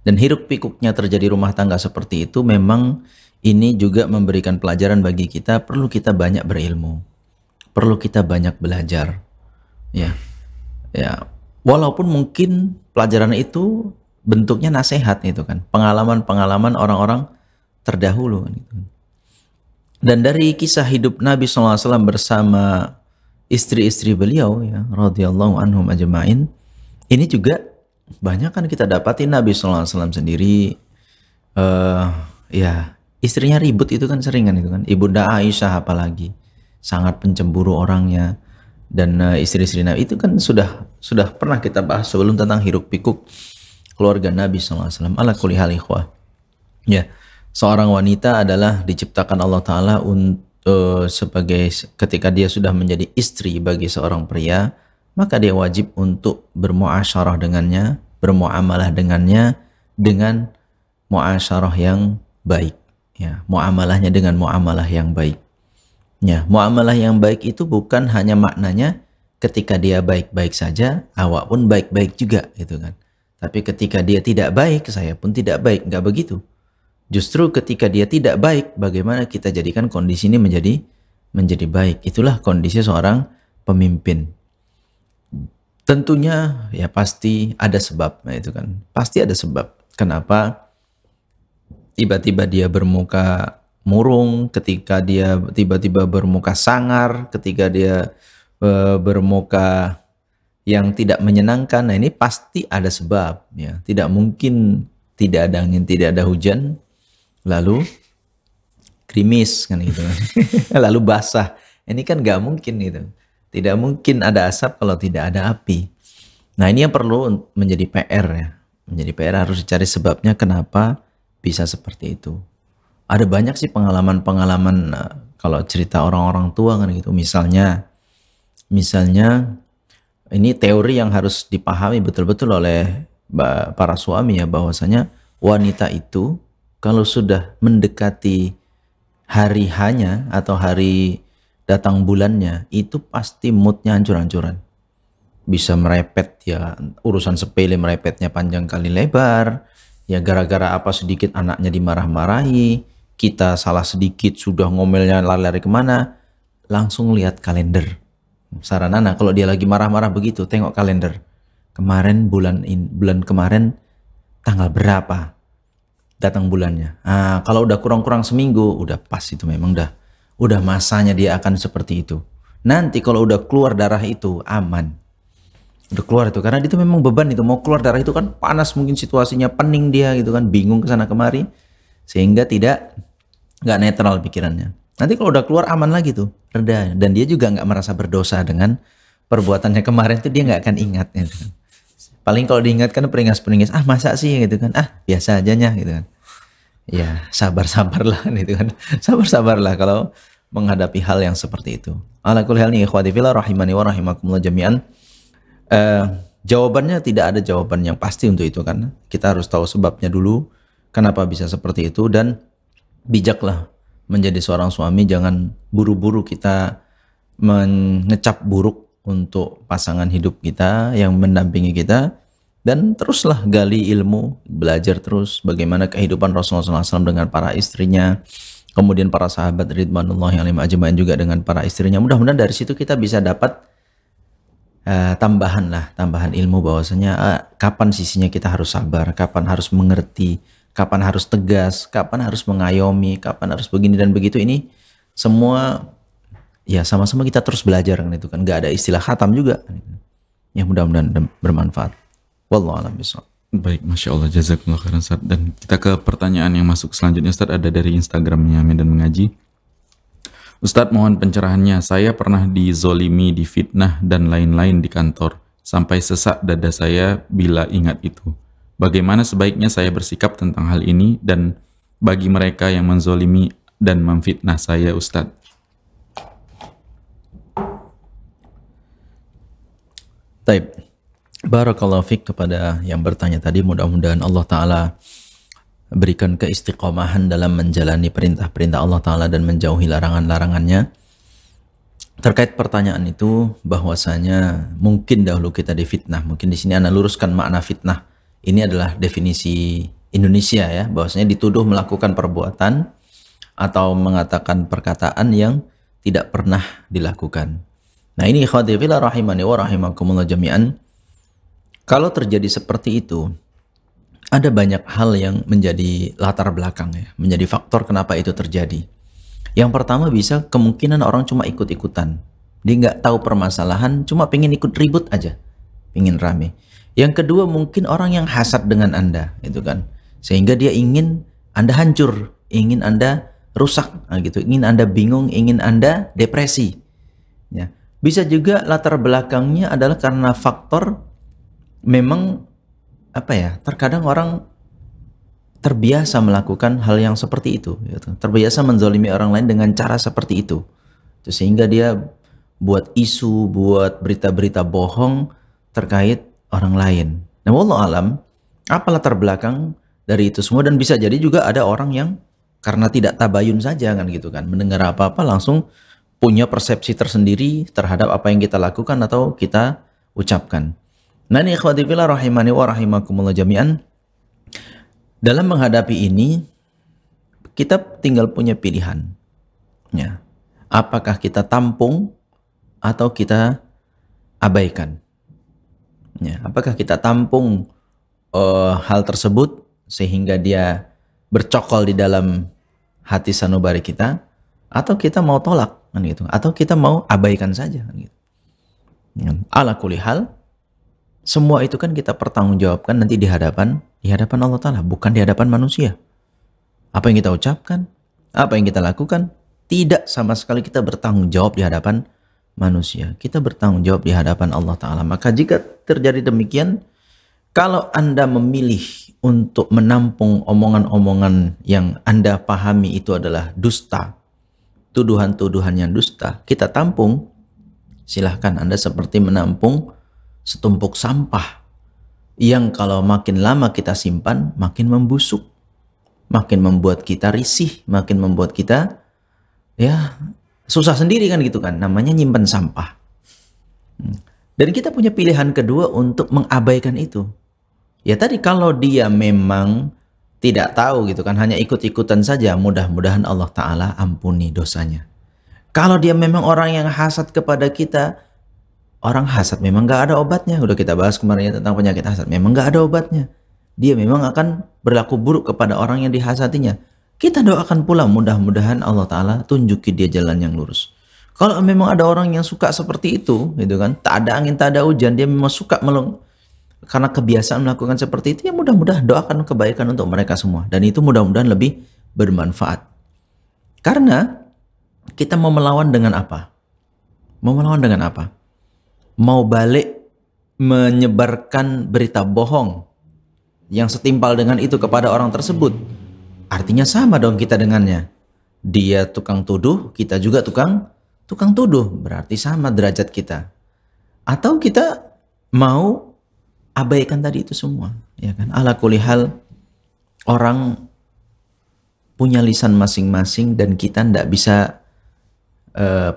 Dan hiruk pikuknya terjadi rumah tangga seperti itu memang ini juga memberikan pelajaran bagi kita, perlu kita banyak berilmu, perlu kita banyak belajar ya. Walaupun mungkin pelajaran itu bentuknya nasihat itu kan, pengalaman-pengalaman orang-orang terdahulu kan, gitu. Dan dari kisah hidup Nabi SAW bersama istri-istri beliau ya radhiyallahu anhum ajma'in, ini juga banyak kan kita dapati Nabi SAW sendiri ya istrinya ribut itu kan sering kan itu kan. Ibunda Aisyah apalagi sangat pencemburu orangnya. Dan istri-istri Nabi itu kan sudah pernah kita bahas sebelum tentang hiruk pikuk keluarga Nabi SAW. Ala kulli hal ikhwah ya, seorang wanita adalah diciptakan Allah Ta'ala sebagai ketika dia sudah menjadi istri bagi seorang pria, maka dia wajib untuk bermuasyarah dengannya, bermuamalah dengannya dengan muasyarah yang baik ya, muamalahnya dengan muamalah yang baik ya. Muamalah yang baik itu bukan hanya maknanya ketika dia baik-baik saja, awak pun baik-baik juga gitu kan. Tapi ketika dia tidak baik, saya pun tidak baik, nggak begitu. Justru ketika dia tidak baik, bagaimana kita jadikan kondisi ini menjadi baik. Itulah kondisi seorang pemimpin. Tentunya ya pasti ada sebab, nah itu kan. Pasti ada sebab. Kenapa tiba-tiba dia bermuka murung, ketika dia tiba-tiba bermuka sangar, ketika dia bermuka yang tidak menyenangkan. Nah ini pasti ada sebab ya. Tidak mungkin tidak ada angin, tidak ada hujan lalu krimis kan gitu. Lalu basah. Ini kan nggak mungkin gitu. Tidak mungkin ada asap kalau tidak ada api. Nah ini yang perlu menjadi PR ya. Menjadi PR harus dicari sebabnya kenapa bisa seperti itu. Ada banyak sih pengalaman-pengalaman kalau cerita orang-orang tua kan gitu. Misalnya ini teori yang harus dipahami betul-betul oleh para suami ya, bahwasanya wanita itu kalau sudah mendekati hari hanya atau hari datang bulannya, itu pasti moodnya hancur-hancuran. Bisa merepet ya, urusan sepele merepetnya panjang kali lebar, ya gara-gara apa sedikit anaknya dimarah-marahi, kita salah sedikit sudah ngomelnya lari-lari kemana, langsung lihat kalender. Saran anak kalau dia lagi marah-marah begitu, tengok kalender. Kemarin bulan kemarin tanggal berapa datang bulannya. Nah, kalau udah kurang-kurang seminggu, udah pas itu memang udah masanya dia akan seperti itu. Nanti kalau udah keluar darah itu aman. Udah keluar itu, karena itu memang beban itu, mau keluar darah itu kan panas, mungkin situasinya pening dia gitu kan, bingung kesana kemari, sehingga nggak netral pikirannya. Nanti kalau udah keluar aman lagi tuh, reda, dan dia juga nggak merasa berdosa dengan perbuatannya kemarin tuh, dia nggak akan ingat gitu kan. Paling kalau diingatkan peringas-peringas, masa sih gitu kan, biasa ajanya gitu kan. Ya sabar-sabarlah gitu kan, sabar-sabarlah kalau menghadapi hal yang seperti itu. Ala kulli hal nih ikhwati fillah rahimani wa rahimakumullah jami'an. Jawabannya tidak ada jawaban yang pasti untuk itu kan. Kita harus tahu sebabnya dulu kenapa bisa seperti itu, dan bijaklah menjadi seorang suami, jangan buru-buru kita mengecap buruk untuk pasangan hidup kita yang mendampingi kita, dan teruslah gali ilmu, belajar terus bagaimana kehidupan Rasulullah SAW dengan para istrinya, kemudian para sahabat ridwanullahi alaihim ajmain juga dengan para istrinya. Mudah-mudahan dari situ kita bisa dapat tambahan ilmu bahwasanya kapan sisinya kita harus sabar, kapan harus mengerti, kapan harus tegas, kapan harus mengayomi, kapan harus begini dan begitu. Ini semua ya sama-sama kita terus belajar kan itu kan, nggak ada istilah khatam juga. Ya mudah-mudahan bermanfaat. Wallahu a'lam bishawab. Baik, Masya Allah, jazakumullah khairan Ustaz. Dan kita ke pertanyaan yang masuk selanjutnya Ustaz, ada dari Instagramnya Medan Mengaji. Ustadz, mohon pencerahannya. Saya pernah dizolimi, difitnah, dan lain-lain di kantor. Sampai sesak dada saya bila ingat itu. Bagaimana sebaiknya saya bersikap tentang hal ini dan bagi mereka yang menzolimi dan memfitnah saya, Ustadz? Taib. Barakallahu fiqh kepada yang bertanya tadi. Mudah-mudahan Allah Ta'ala berikan keistiqomahan dalam menjalani perintah-perintah Allah Ta'ala dan menjauhi larangan-larangannya. Terkait pertanyaan itu, bahwasanya mungkin dahulu kita difitnah. Mungkin di sini Anda luruskan makna fitnah. Ini adalah definisi Indonesia ya, bahwasanya dituduh melakukan perbuatan atau mengatakan perkataan yang tidak pernah dilakukan. Nah ini ikhwati fillah rahimani wa rahimakumullah jami'an. Kalau terjadi seperti itu, ada banyak hal yang menjadi latar belakang ya, menjadi faktor kenapa itu terjadi. Yang pertama bisa kemungkinan orang cuma ikut-ikutan. Dia nggak tahu permasalahan, cuma pengen ikut ribut aja, pengen rame. Yang kedua mungkin orang yang hasad dengan Anda, itu kan, sehingga dia ingin Anda hancur, ingin Anda rusak, gitu, ingin Anda bingung, ingin Anda depresi. Ya. Bisa juga latar belakangnya adalah karena faktor memang terkadang orang terbiasa melakukan hal yang seperti itu, gitu. Terbiasa menzalimi orang lain dengan cara seperti itu, sehingga dia buat isu, buat berita-berita bohong terkait orang lain. Nah, wallahu alam, apa latar belakang dari itu semua? Dan bisa jadi juga ada orang yang karena tidak tabayun saja kan gitu kan, mendengar apa-apa langsung punya persepsi tersendiri terhadap apa yang kita lakukan atau kita ucapkan. Nah ini ikhwati fillah rahimani wa rahimakumullah jami'an. Dalam menghadapi ini, kita tinggal punya pilihan. Ya. Apakah kita tampung atau kita abaikan? Ya. Apakah kita tampung hal tersebut sehingga dia bercokol di dalam hati sanubari kita, atau kita mau tolak kan gitu, atau kita mau abaikan saja kan gitu. Ya. Ala kulli hal, semua itu kan kita pertanggungjawabkan nanti di hadapan Allah Ta'ala, bukan di hadapan manusia. Apa yang kita ucapkan, apa yang kita lakukan, tidak sama sekali kita bertanggung jawab di hadapan manusia. Kita bertanggung jawab di hadapan Allah Ta'ala. Maka jika terjadi demikian, kalau Anda memilih untuk menampung omongan-omongan yang Anda pahami itu adalah dusta, tuduhan-tuduhan yang dusta, kita tampung, silahkan. Anda seperti menampung setumpuk sampah yang kalau makin lama kita simpan makin membusuk, makin membuat kita risih, makin membuat kita ya susah sendiri kan gitu kan, namanya nyimpan sampah. Dan kita punya pilihan kedua untuk mengabaikan itu. Ya tadi, kalau dia memang tidak tahu gitu kan, hanya ikut-ikutan saja, mudah-mudahan Allah Ta'ala ampuni dosanya. Kalau dia memang orang yang hasad kepada kita, orang hasad memang gak ada obatnya. Udah kita bahas kemarin tentang penyakit hasad. Memang gak ada obatnya. Dia memang akan berlaku buruk kepada orang yang dihasatinya. Kita doakan pula mudah-mudahan Allah Ta'ala tunjuki dia jalan yang lurus. Kalau memang ada orang yang suka seperti itu, gitu kan, tak ada angin, tak ada hujan, dia memang suka karena kebiasaan melakukan seperti itu, ya mudah-mudahan doakan kebaikan untuk mereka semua. Dan itu mudah-mudahan lebih bermanfaat. Karena kita mau melawan dengan apa? Mau melawan dengan apa? Mau balik menyebarkan berita bohong yang setimpal dengan itu kepada orang tersebut. Artinya sama dong kita dengannya. Dia tukang tuduh, kita juga tukang tuduh. Berarti sama derajat kita. Atau kita mau abaikan tadi itu semua, ya kan? Ala kulli hal, orang punya lisan masing-masing dan kita tidak bisa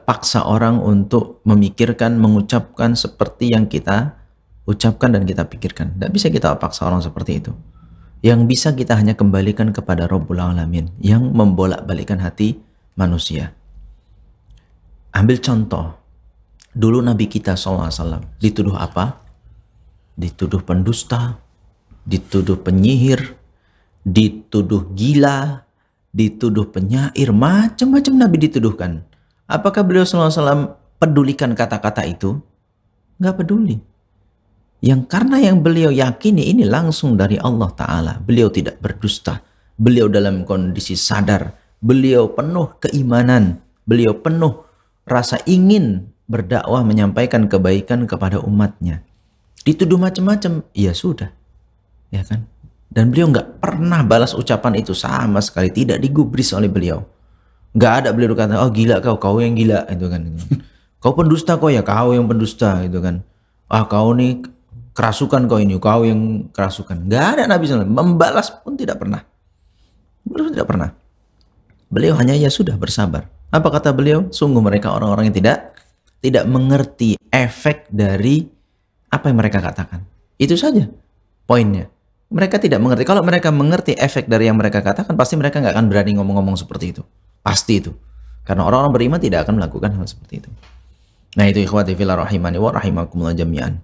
paksa orang untuk memikirkan, mengucapkan seperti yang kita ucapkan dan kita pikirkan. Tidak bisa kita paksa orang seperti itu. Yang bisa kita hanya kembalikan kepada Rabbul Alamin yang membolak-balikan hati manusia. Ambil contoh, dulu Nabi kita SAW dituduh apa? Dituduh pendusta, dituduh penyihir, dituduh gila, dituduh penyair, macam-macam Nabi dituduhkan. Apakah beliau SAW pedulikan kata-kata itu? Nggak peduli. Karena yang beliau yakini ini langsung dari Allah Ta'ala. Beliau tidak berdusta. Beliau dalam kondisi sadar. Beliau penuh keimanan. Beliau penuh rasa ingin berdakwah, menyampaikan kebaikan kepada umatnya. Dituduh macam-macam, ya sudah. Ya kan? Dan beliau nggak pernah balas ucapan itu sama sekali. Tidak digubris oleh beliau. Nggak ada beliau kata, oh gila kau yang gila. Itu kan. Kau pendusta kau ya, kau yang pendusta. Itu kan. Ah kau nih kerasukan kau ini, kau yang kerasukan. Nggak ada Nabi SAW. Membalas pun tidak pernah. Beliau tidak pernah. Beliau hanya ya sudah bersabar. Apa kata beliau? Sungguh mereka orang-orang yang tidak mengerti efek dari apa yang mereka katakan. Itu saja poinnya. Mereka tidak mengerti. Kalau mereka mengerti efek dari yang mereka katakan, pasti mereka nggak akan berani ngomong-ngomong seperti itu. Pasti itu. Karena orang-orang beriman tidak akan melakukan hal seperti itu. Nah itu ikhwati fillah rahimani wa rahimakumullah jami'an.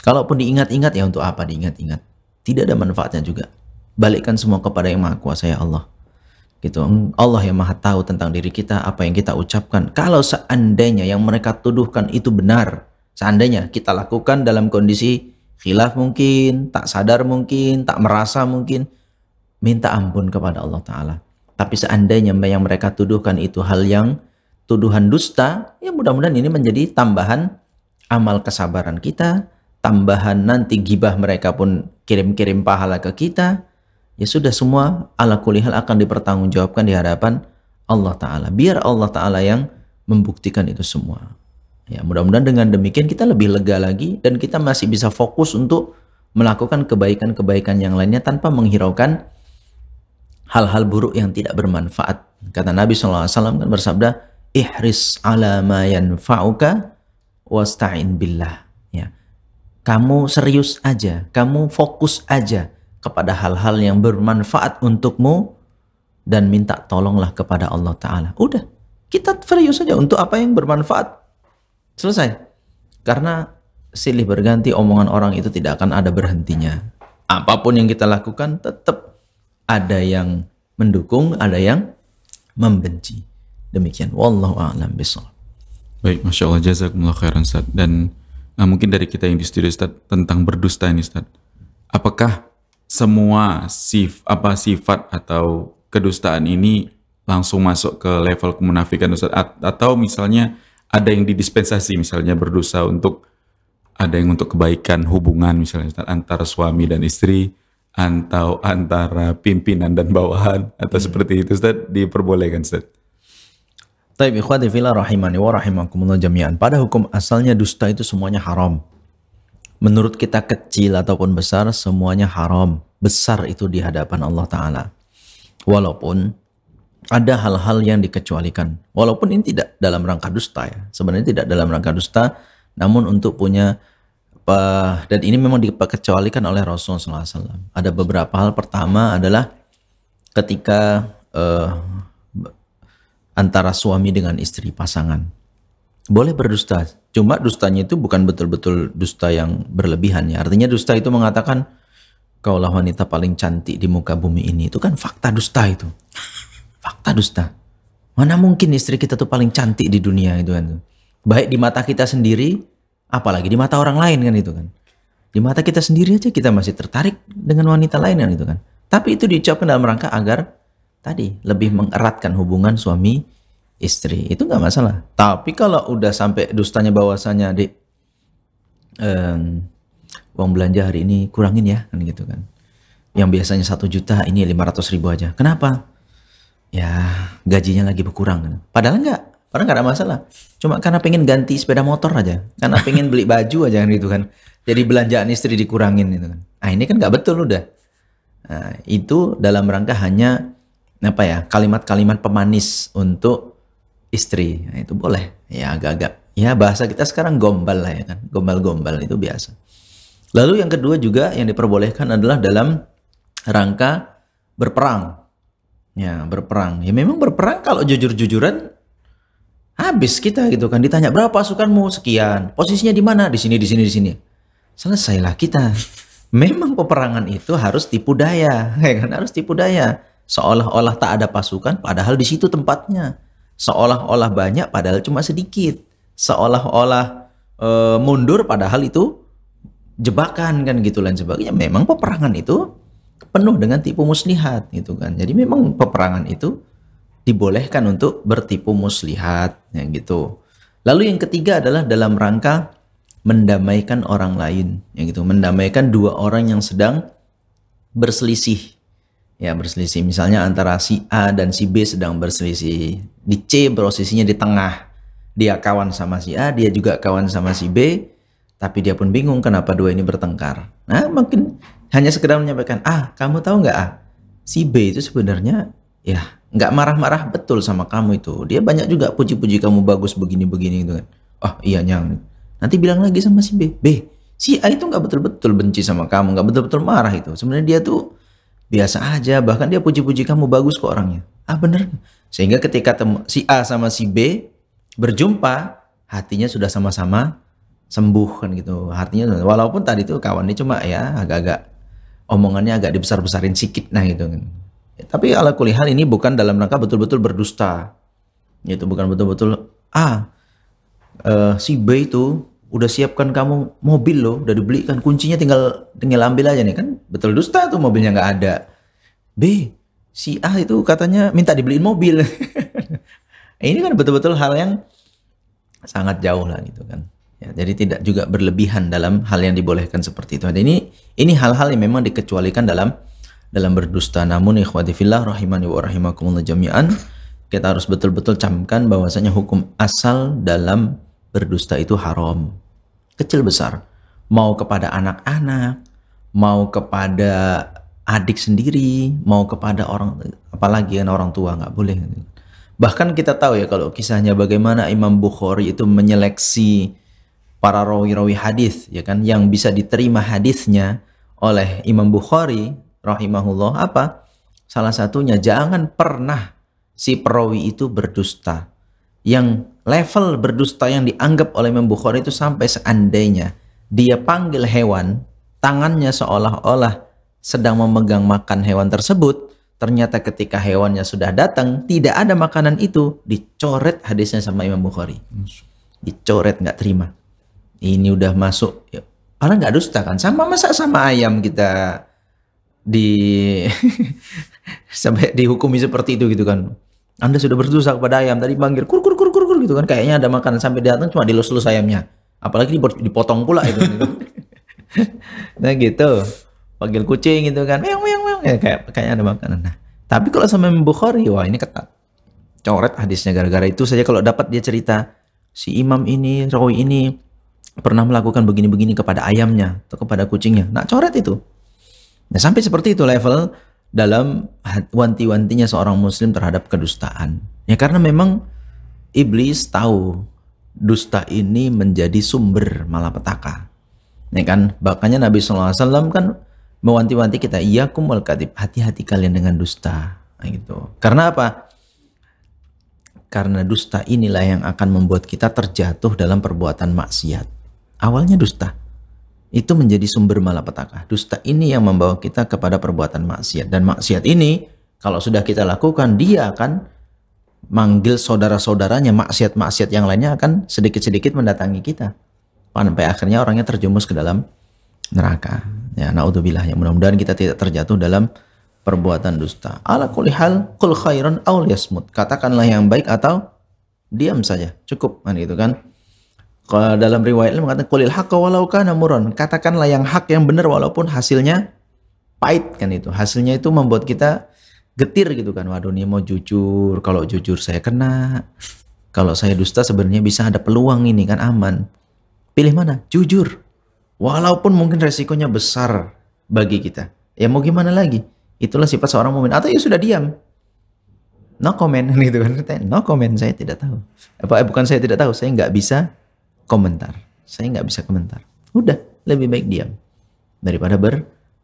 Kalaupun diingat-ingat, ya untuk apa diingat-ingat? Tidak ada manfaatnya juga. Balikkan semua kepada yang maha kuasa, ya Allah. Gitu. Allah yang maha tahu tentang diri kita, apa yang kita ucapkan. Kalau seandainya yang mereka tuduhkan itu benar, seandainya kita lakukan dalam kondisi khilaf mungkin, tak sadar mungkin, tak merasa mungkin, minta ampun kepada Allah Ta'ala. Tapi seandainya yang mereka tuduhkan itu hal yang tuduhan dusta, ya mudah-mudahan ini menjadi tambahan amal kesabaran kita, tambahan nanti gibah mereka pun kirim-kirim pahala ke kita. Ya sudah, semua ala kulli hal akan dipertanggungjawabkan di hadapan Allah Ta'ala. Biar Allah Ta'ala yang membuktikan itu semua. Ya, mudah-mudahan dengan demikian kita lebih lega lagi dan kita masih bisa fokus untuk melakukan kebaikan-kebaikan yang lainnya tanpa menghiraukan hal-hal buruk yang tidak bermanfaat. Kata Nabi SAW kan bersabda, ihris ala ma yanfa'uka wasta'in billah. Ya. Kamu serius aja, kamu fokus aja kepada hal-hal yang bermanfaat untukmu dan minta tolonglah kepada Allah Ta'ala. Udah, kita serius saja untuk apa yang bermanfaat. Selesai. Karena silih berganti omongan orang itu tidak akan ada berhentinya. Apapun yang kita lakukan tetap ada yang mendukung, ada yang membenci. Demikian. Wallahu a'lam bishawab. Baik, Masya Allah, jazakumullah khairan Ustaz. Dan mungkin dari kita yang di studio Ustaz, tentang berdusta ini Ustaz, apakah semua sifat atau kedustaan ini langsung masuk ke level kemunafikan Ustaz? Atau misalnya ada yang didispensasi, misalnya berdosa untuk, ada yang untuk kebaikan hubungan misalnya Ustaz, antara suami dan istri, atau antara pimpinan dan bawahan, atau seperti itu Ustaz, diperbolehkan Ustaz? Taib ikhwati fillah rahimani wa rahimakumullah jami'an. Pada hukum asalnya dusta itu semuanya haram. Menurut kita kecil ataupun besar, semuanya haram. Besar itu di hadapan Allah Ta'ala. Walaupun ada hal-hal yang dikecualikan. Walaupun ini tidak dalam rangka dusta ya. Sebenarnya tidak dalam rangka dusta, namun untuk punya, dan ini memang dikecualikan oleh Rasulullah SAW. Ada beberapa hal. Pertama adalah ketika antara suami dengan istri, pasangan. Boleh berdusta, cuma dustanya itu bukan betul-betul dusta yang berlebihan ya. Artinya dusta itu mengatakan, kaulah wanita paling cantik di muka bumi ini. Itu kan fakta dusta itu. Fakta dusta. Mana mungkin istri kita tuh paling cantik di dunia itu kan. Baik di mata kita sendiri, apalagi di mata orang lain kan itu kan. Di mata kita sendiri aja kita masih tertarik dengan wanita lain kan itu kan. Tapi itu diucapkan dalam rangka agar tadi lebih mengeratkan hubungan suami istri. Itu nggak masalah. Tapi kalau udah sampai dustanya bahwasanya uang belanja hari ini kurangin ya kan gitu kan. Yang biasanya 1 juta ini 500.000 aja. Kenapa? Ya gajinya lagi berkurang kan. Padahal nggak ada masalah. Cuma karena pengen ganti sepeda motor aja, karena pengen beli baju aja kan gitu kan. Jadi belanjaan istri dikurangin gitu kan. Nah ini kan nggak betul udah. Nah, itu dalam rangka hanya kalimat-kalimat pemanis untuk istri. Nah, itu boleh. Ya agak-agak. Ya bahasa kita sekarang gombal lah ya kan. Gombal-gombal itu biasa. Lalu yang kedua juga yang diperbolehkan adalah dalam rangka berperang. Ya berperang. Ya memang berperang kalau jujur-jujuran habis kita gitu kan. Ditanya berapa pasukanmu, sekian. Posisinya di mana? Di sini, di sini, di sini. Selesailah kita. Memang peperangan itu harus tipu daya, ya kan? Harus tipu daya. Seolah-olah tak ada pasukan, padahal di situ tempatnya. Seolah-olah banyak, padahal cuma sedikit. Seolah-olah mundur, padahal itu jebakan kan gitu dan sebagainya. Memang peperangan itu penuh dengan tipu muslihat gitu kan. Jadi memang peperangan itu dibolehkan untuk bertipu muslihat ya gitu. Lalu yang ketiga adalah dalam rangka mendamaikan orang lain ya gitu. Mendamaikan dua orang yang sedang berselisih. Ya berselisih misalnya antara si A dan si B sedang berselisih. Di C posisinya di tengah. Dia kawan sama si A, dia juga kawan sama si B, tapi dia pun bingung kenapa dua ini bertengkar. Nah, mungkin hanya sekedar menyampaikan, kamu tahu nggak si B itu sebenarnya ya nggak marah-marah betul sama kamu itu. Dia banyak juga puji-puji kamu bagus begini-begini gitu kan. Oh iya nyang. Nanti bilang lagi sama si B, si A itu nggak betul-betul benci sama kamu, nggak betul-betul marah itu. Sebenarnya dia tuh biasa aja, bahkan dia puji-puji kamu bagus kok orangnya. Bener. Sehingga ketika si A sama si B berjumpa, hatinya sudah sama-sama sembuh kan gitu. Artinya walaupun tadi tuh kawannya cuma ya agak-agak omongannya agak dibesar-besarin sedikit nah gitu kan. Ya, tapi ala kulli hal ini bukan dalam rangka betul-betul berdusta. Itu bukan betul-betul si B itu udah siapkan kamu mobil loh, udah dibelikan kuncinya tinggal ambil aja nih kan. Betul dusta tuh mobilnya nggak ada. B, si A itu katanya minta dibeliin mobil. Ini kan betul-betul hal yang sangat jauh lah gitu kan. Ya, jadi tidak juga berlebihan dalam hal yang dibolehkan seperti itu. Dan ini hal-hal yang memang dikecualikan dalam berdusta. Namun ikhwati fillah rahimani wa rahimakumullah jami'an, kita harus betul-betul camkan bahwasanya hukum asal dalam berdusta itu haram. Kecil besar. Mau kepada anak-anak, mau kepada adik sendiri, mau kepada orang, apalagi kan orang tua, nggak boleh. Bahkan kita tahu ya kalau kisahnya bagaimana Imam Bukhari itu menyeleksi para rawi-rawi hadis ya kan yang bisa diterima hadisnya oleh Imam Bukhari rahimahullah apa? Salah satunya jangan pernah si perawi itu berdusta. Yang level berdusta yang dianggap oleh Imam Bukhari itu sampai seandainya dia panggil hewan, tangannya seolah-olah sedang memegang makan hewan tersebut, ternyata ketika hewannya sudah datang tidak ada makanan itu, dicoret hadisnya sama Imam Bukhari. Dicoret, nggak terima. Ini udah masuk, ya, padahal nggak dusta kan? Masa sama ayam kita sampai dihukumi seperti itu gitu kan? Anda sudah berdosa kepada ayam, tadi panggil kur gitu kan? Kayaknya ada makanan sampai datang cuma dilus-lus ayamnya, apalagi dipotong pula itu. Gitu. Nah gitu, panggil kucing gitu kan, meong ya, kayaknya ada makanan. Nah, tapi kalau sama Imam Bukhari, wah ini ketat, coret hadisnya gara-gara itu saja. Kalau dapat dia cerita si imam ini, rawi ini pernah melakukan begini-begini kepada ayamnya atau kepada kucingnya, nah coret itu. Nah sampai seperti itu level dalam wanti-wantinya seorang muslim terhadap kedustaan. Ya karena memang iblis tahu dusta ini menjadi sumber malapetaka. Ya kan, makanya Nabi SAW kan mewanti-wanti kita, iyyakum wal kadzib, hati-hati kalian dengan dusta. Nah, gitu. Karena apa? Karena dusta inilah yang akan membuat kita terjatuh dalam perbuatan maksiat. Awalnya dusta itu menjadi sumber malapetaka. Dusta ini yang membawa kita kepada perbuatan maksiat, dan maksiat ini kalau sudah kita lakukan dia akan manggil saudara-saudaranya, maksiat-maksiat yang lainnya akan sedikit-sedikit mendatangi kita. Sampai akhirnya orangnya terjumus ke dalam neraka. Ya, naudzubillah, ya mudah-mudahan kita tidak terjatuh dalam perbuatan dusta. Ala kulli hal, qul khairan aw liyasmut. Katakanlah yang baik atau diam saja, cukup kan gitu kan. Kalau dalam riwayat mengatakan qulil haqqa walau kana murran. Katakanlah yang hak, yang benar walaupun hasilnya pahit kan itu. Hasilnya itu membuat kita getir gitu kan. Waduh, ini mau jujur, kalau jujur saya kena. Kalau saya dusta sebenarnya bisa ada peluang ini kan, aman. Pilih mana? Jujur. Walaupun mungkin resikonya besar bagi kita. Ya mau gimana lagi? Itulah sifat seorang mukmin. Atau ya sudah diam. No comment gitu kan. No comment, saya tidak tahu. Bukan saya tidak tahu, saya nggak bisa komentar. Saya nggak bisa komentar. Udah, lebih baik diam daripada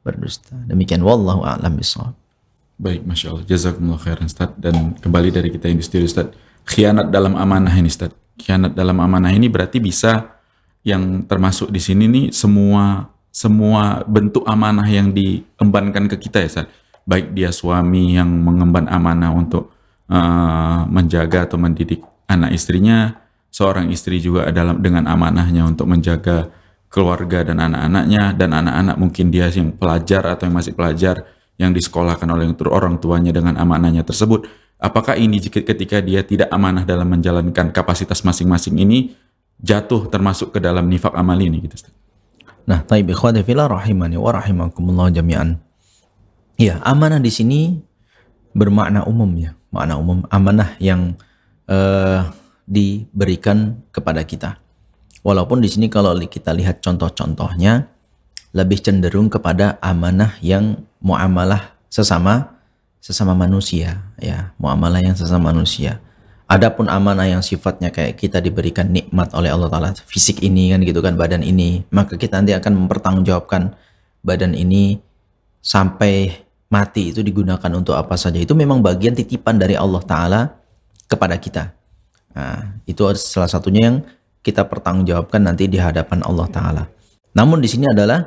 berdusta. Demikian, wallahu a'lam bishawab. Baik, Masya Allah. Jazakumullah khairan, Ustaz. Dan kembali dari kita yang di studio, Ustaz. Khianat dalam amanah ini, Ustaz. Khianat dalam amanah ini berarti bisa, yang termasuk di sini nih, semua bentuk amanah yang diembankan ke kita ya, Ustaz. Baik dia suami yang mengemban amanah untuk menjaga atau mendidik anak istrinya, seorang istri juga adalah dengan amanahnya untuk menjaga keluarga dan anak-anaknya, dan anak-anak mungkin dia yang pelajar atau yang masih pelajar yang disekolahkan oleh orang tuanya dengan amanahnya tersebut. Apakah ini ketika dia tidak amanah dalam menjalankan kapasitas masing-masing ini jatuh termasuk ke dalam nifak amali ini gitu, Ustaz? Nah, taib ikhwati fillah rahimani wa rahimakumullah jami'an. Ya, amanah di sini bermakna umum ya, makna umum, amanah yang diberikan kepada kita. Walaupun di sini kalau kita lihat contoh-contohnya lebih cenderung kepada amanah yang muamalah sesama manusia ya, muamalah yang sesama manusia. Adapun amanah yang sifatnya kayak kita diberikan nikmat oleh Allah Ta'ala, fisik ini kan gitu kan, badan ini, maka kita nanti akan mempertanggungjawabkan badan ini sampai mati itu digunakan untuk apa saja. Itu memang bagian titipan dari Allah Ta'ala kepada kita. Nah, itu salah satunya yang kita pertanggungjawabkan nanti di hadapan Allah Ta'ala. Namun di sini adalah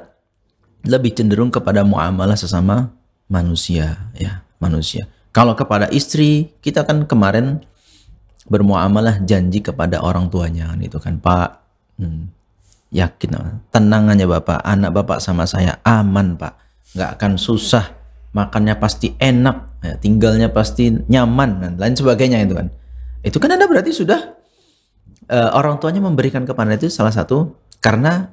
lebih cenderung kepada muamalah sesama manusia ya, manusia. Kalau kepada istri, kita kan kemarin bermuamalah janji kepada orang tuanya gitu kan, Pak, yakin tenang aja Bapak, anak Bapak sama saya aman Pak, nggak akan susah, makannya pasti enak ya, tinggalnya pasti nyaman dan lain sebagainya itu kan. Itu kan Anda berarti sudah orang tuanya memberikan kepada itu salah satu karena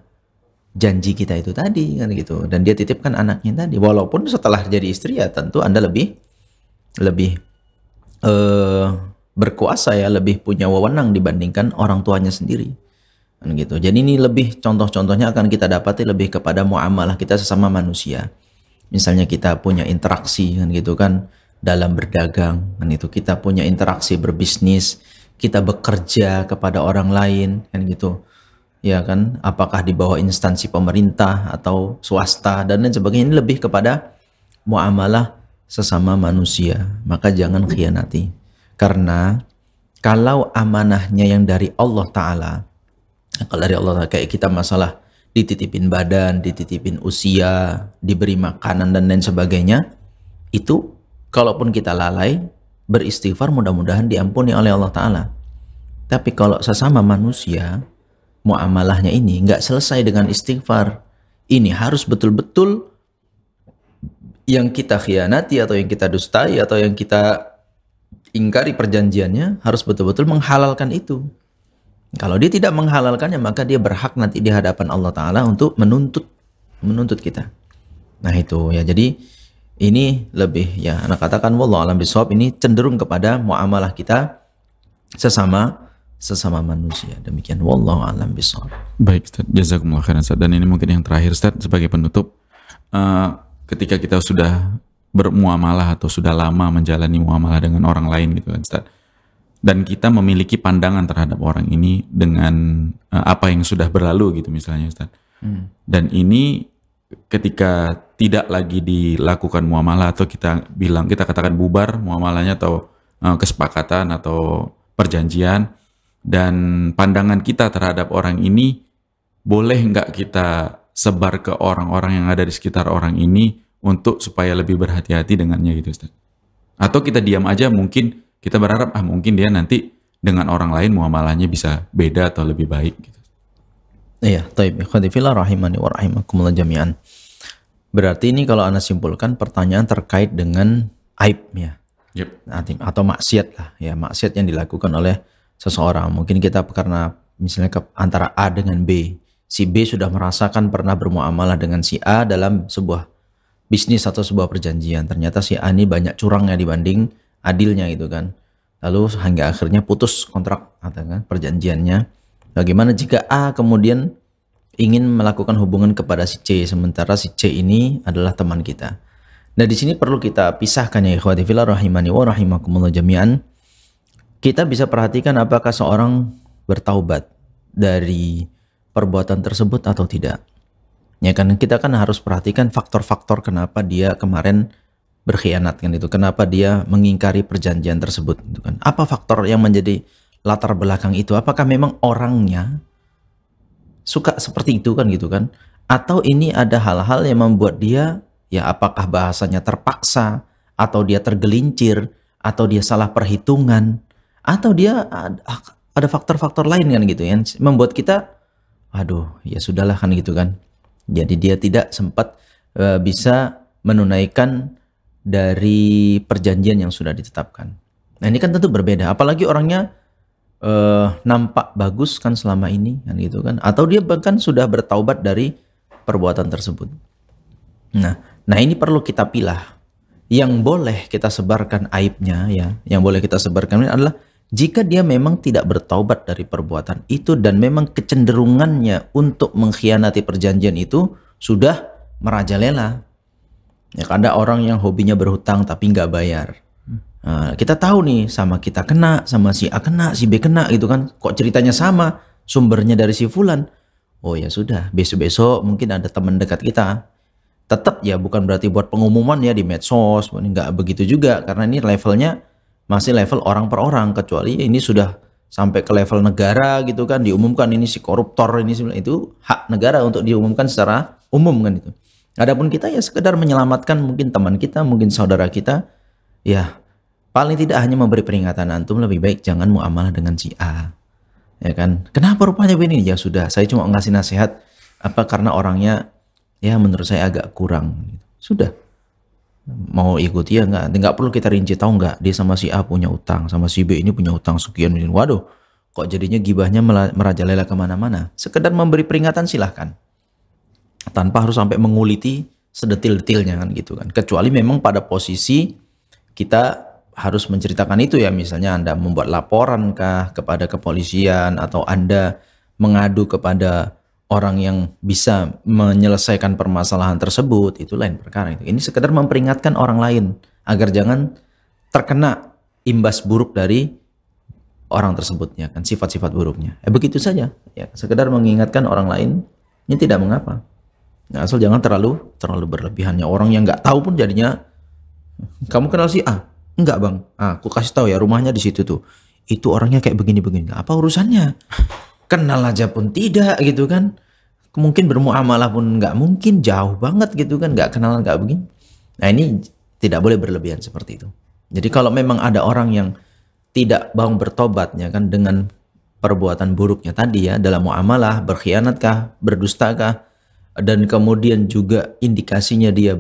janji kita itu tadi kan gitu, dan dia titipkan anaknya tadi. Walaupun setelah jadi istri ya tentu Anda lebih berkuasa ya, lebih punya wewenang dibandingkan orang tuanya sendiri kan gitu. Jadi ini lebih contoh-contohnya akan kita dapati lebih kepada muamalah kita sesama manusia. Misalnya kita punya interaksi kan gitu kan dalam berdagang kan itu, kita punya interaksi berbisnis, kita bekerja kepada orang lain kan gitu ya kan, apakah di bawah instansi pemerintah atau swasta dan lain sebagainya. Ini lebih kepada muamalah sesama manusia, maka jangan khianati. Karena kalau amanahnya yang dari Allah Ta'ala, kalau dari Allah Ta'ala kayak kita masalah dititipin badan, dititipin usia, diberi makanan dan lain sebagainya, itu kalaupun kita lalai, beristighfar mudah-mudahan diampuni oleh Allah Ta'ala. Tapi kalau sesama manusia, muamalahnya ini nggak selesai dengan istighfar. Ini harus betul-betul yang kita khianati atau yang kita dustai atau yang kita ingkari perjanjiannya harus betul-betul menghalalkan itu. Kalau dia tidak menghalalkannya, maka dia berhak nanti di hadapan Allah Ta'ala untuk menuntut kita. Nah itu ya, jadi ini lebih ya, anak katakan wallahu a'lam bishawab, ini cenderung kepada muamalah kita sesama manusia. Demikian wallahu a'lam bishawab. Baik Ustaz, jazakumullah khairan Ustaz. Dan ini mungkin yang terakhir Ustaz sebagai penutup, ketika kita sudah bermuamalah atau sudah lama menjalani muamalah dengan orang lain gitu kan Ustaz, dan kita memiliki pandangan terhadap orang ini dengan apa yang sudah berlalu gitu misalnya Ustaz, dan ini ketika tidak lagi dilakukan muamalah atau kita katakan bubar muamalahnya atau kesepakatan atau perjanjian, dan pandangan kita terhadap orang ini boleh nggak kita sebar ke orang-orang yang ada di sekitar orang ini untuk supaya lebih berhati-hati dengannya gitu Ustaz? Atau kita diam aja, mungkin kita berharap mungkin dia nanti dengan orang lain muamalahnya bisa beda atau lebih baik gitu. Iya, taib. Ikhwati fillah rahimani wa rahimakumullah jami'an. Berarti ini kalau Anda simpulkan pertanyaan terkait dengan aib ya. Yep. Atau maksiat lah ya, maksiat yang dilakukan oleh seseorang. Mungkin kita karena misalnya antara A dengan B, si B sudah merasakan pernah bermuamalah dengan si A dalam sebuah bisnis atau sebuah perjanjian. Ternyata si A ini banyak curangnya dibanding adilnya gitu kan. Lalu hingga akhirnya putus kontrak atau kan perjanjiannya. Bagaimana jika A kemudian ingin melakukan hubungan kepada si C, sementara si C ini adalah teman kita. Nah, di sini perlu kita pisahkan ya ikhwati fillah rahimani wa rahimakumullah jami'an. Kita bisa perhatikan apakah seorang bertaubat dari perbuatan tersebut atau tidak. Ya kan, kita kan harus perhatikan faktor-faktor kenapa dia kemarin berkhianat kan itu, kenapa dia mengingkari perjanjian tersebut gitu kan. Apa faktor yang menjadi latar belakang itu? Apakah memang orangnya suka seperti itu kan gitu kan? Atau ini ada hal-hal yang membuat dia, ya apakah bahasanya terpaksa, atau dia tergelincir, atau dia salah perhitungan, atau dia ada faktor-faktor lain kan gitu ya, membuat kita, aduh ya sudahlah kan gitu kan. Jadi dia tidak sempat bisa menunaikan dari perjanjian yang sudah ditetapkan. Nah ini kan tentu berbeda, apalagi orangnya nampak bagus kan selama ini kan gitu kan, atau dia bahkan sudah bertaubat dari perbuatan tersebut. Nah ini perlu kita pilah. Yang boleh kita sebarkan aibnya ya, yang boleh kita sebarkan ini adalah jika dia memang tidak bertaubat dari perbuatan itu dan memang kecenderungannya untuk mengkhianati perjanjian itu sudah merajalela. Ya ada orang yang hobinya berhutang tapi nggak bayar. Nah, kita tahu nih sama kita kena, sama si A kena, si B kena gitu kan. Kok ceritanya sama, sumbernya dari si Fulan. Oh ya sudah, besok-besok mungkin ada teman dekat kita. Tetap ya bukan berarti buat pengumuman ya di medsos, nggak begitu juga. Karena ini levelnya masih level orang per orang. Kecuali ini sudah sampai ke level negara gitu kan. Diumumkan ini si koruptor, ini itu hak negara untuk diumumkan secara umum kan itu. Adapun kita ya sekedar menyelamatkan mungkin teman kita, mungkin saudara kita. Ya paling tidak hanya memberi peringatan, antum lebih baik jangan muamalah dengan si A. Ya kan? Kenapa rupanya begini? Ya sudah, saya cuma ngasih nasihat apa karena orangnya ya menurut saya agak kurang. Sudah. Mau ikuti ya nggak perlu kita rinci, tahu nggak dia sama si A punya utang, sama si B ini punya utang sekian. Waduh, kok jadinya gibahnya merajalela kemana-mana. Sekedar memberi peringatan silahkan. Tanpa harus sampai menguliti sedetil-detilnya kan gitu kan. Kecuali memang pada posisi kita harus menceritakan itu ya, misalnya Anda membuat laporan kah kepada kepolisian atau Anda mengadu kepada orang yang bisa menyelesaikan permasalahan tersebut, itu lain perkara itu. Ini sekedar memperingatkan orang lain agar jangan terkena imbas buruk dari orang tersebut ya kan, sifat-sifat buruknya. Begitu saja ya, sekedar mengingatkan orang lain ini tidak mengapa. Nah, asal jangan terlalu berlebihannya. Orang yang nggak tahu pun jadinya, kamu kenal si A? Enggak bang, aku kasih tahu ya rumahnya di situ tuh. Itu orangnya kayak begini-begini. Apa urusannya? Kenal aja pun tidak gitu kan. Mungkin bermuamalah pun nggak mungkin, jauh banget gitu kan. Nggak kenalan, nggak begini. Nah ini tidak boleh berlebihan seperti itu. Jadi kalau memang ada orang yang tidak mau bertobatnya kan dengan perbuatan buruknya tadi ya, dalam muamalah, berkhianatkah, berdustakah, dan kemudian juga indikasinya dia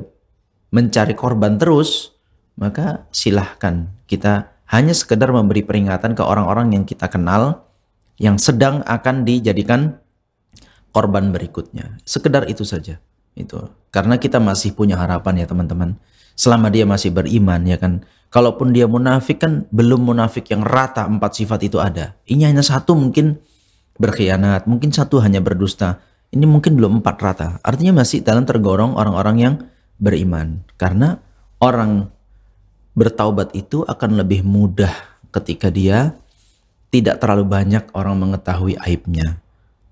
mencari korban terus, maka silahkan kita hanya sekedar memberi peringatan ke orang-orang yang kita kenal yang sedang akan dijadikan korban berikutnya. Sekedar itu saja. Itu. Karena kita masih punya harapan ya teman-teman. Selama dia masih beriman ya kan. Kalaupun dia munafik kan belum munafik yang rata 4 sifat itu ada. Ini hanya satu mungkin berkhianat, mungkin satu hanya berdusta. Ini mungkin belum 4 rata. Artinya masih dalam tergolong orang-orang yang beriman. Karena orang bertaubat itu akan lebih mudah ketika dia tidak terlalu banyak orang mengetahui aibnya.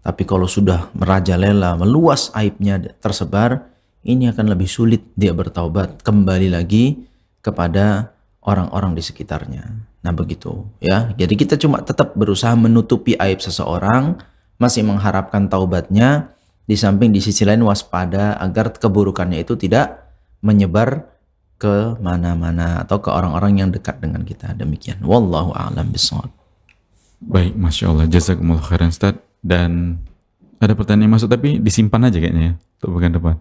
Tapi kalau sudah merajalela, meluas aibnya tersebar, ini akan lebih sulit dia bertaubat kembali lagi kepada orang-orang di sekitarnya. Nah begitu ya. Jadi kita cuma tetap berusaha menutupi aib seseorang, masih mengharapkan taubatnya, di samping di sisi lain waspada agar keburukannya itu tidak menyebar ke mana-mana atau ke orang-orang yang dekat dengan kita. Demikian. Wallahu a'lam bishawab. Baik, Masya Allah, jazakumullah khairan Ustaz. Dan ada pertanyaan yang masuk tapi disimpan aja kayaknya ya untuk pekan depan.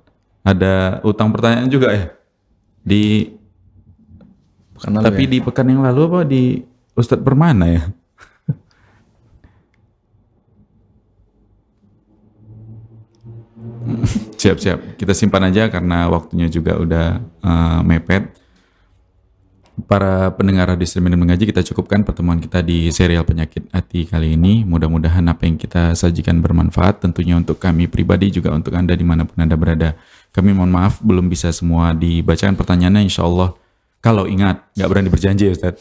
Ada utang pertanyaan juga ya di Pekan lalu tapi ya? di pekan yang lalu apa di Ustadz Permana ya? Siap-siap, kita simpan aja karena waktunya juga udah mepet. Para pendengar di Streaming dan Mengaji, kita cukupkan pertemuan kita di serial penyakit hati kali ini. Mudah-mudahan apa yang kita sajikan bermanfaat, tentunya untuk kami pribadi, juga untuk Anda dimanapun Anda berada. Kami mohon maaf belum bisa semua dibacakan pertanyaannya, insya Allah. Kalau ingat, nggak berani berjanji ya Ustaz.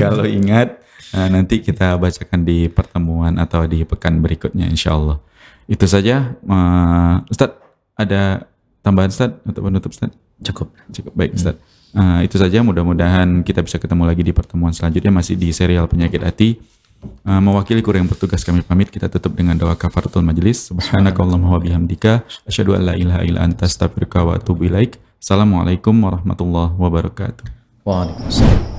Kalau ingat, nanti kita bacakan di pertemuan atau di pekan berikutnya insya Allah. Itu saja, Ustaz, ada tambahan Ustaz untuk penutup Ustaz? Cukup. Baik Ustaz. Itu saja, mudah-mudahan kita bisa ketemu lagi di pertemuan selanjutnya masih di serial penyakit hati. Mewakili kru yang bertugas kami pamit, kita tutup dengan doa kafaratul majelis. Subhanakallahumma wa bihamdika asyhadu an la ilaha illa anta astaghfiruka wa atubu ilaik. Assalamualaikum warahmatullahi wabarakatuh. Waalaikumsalam.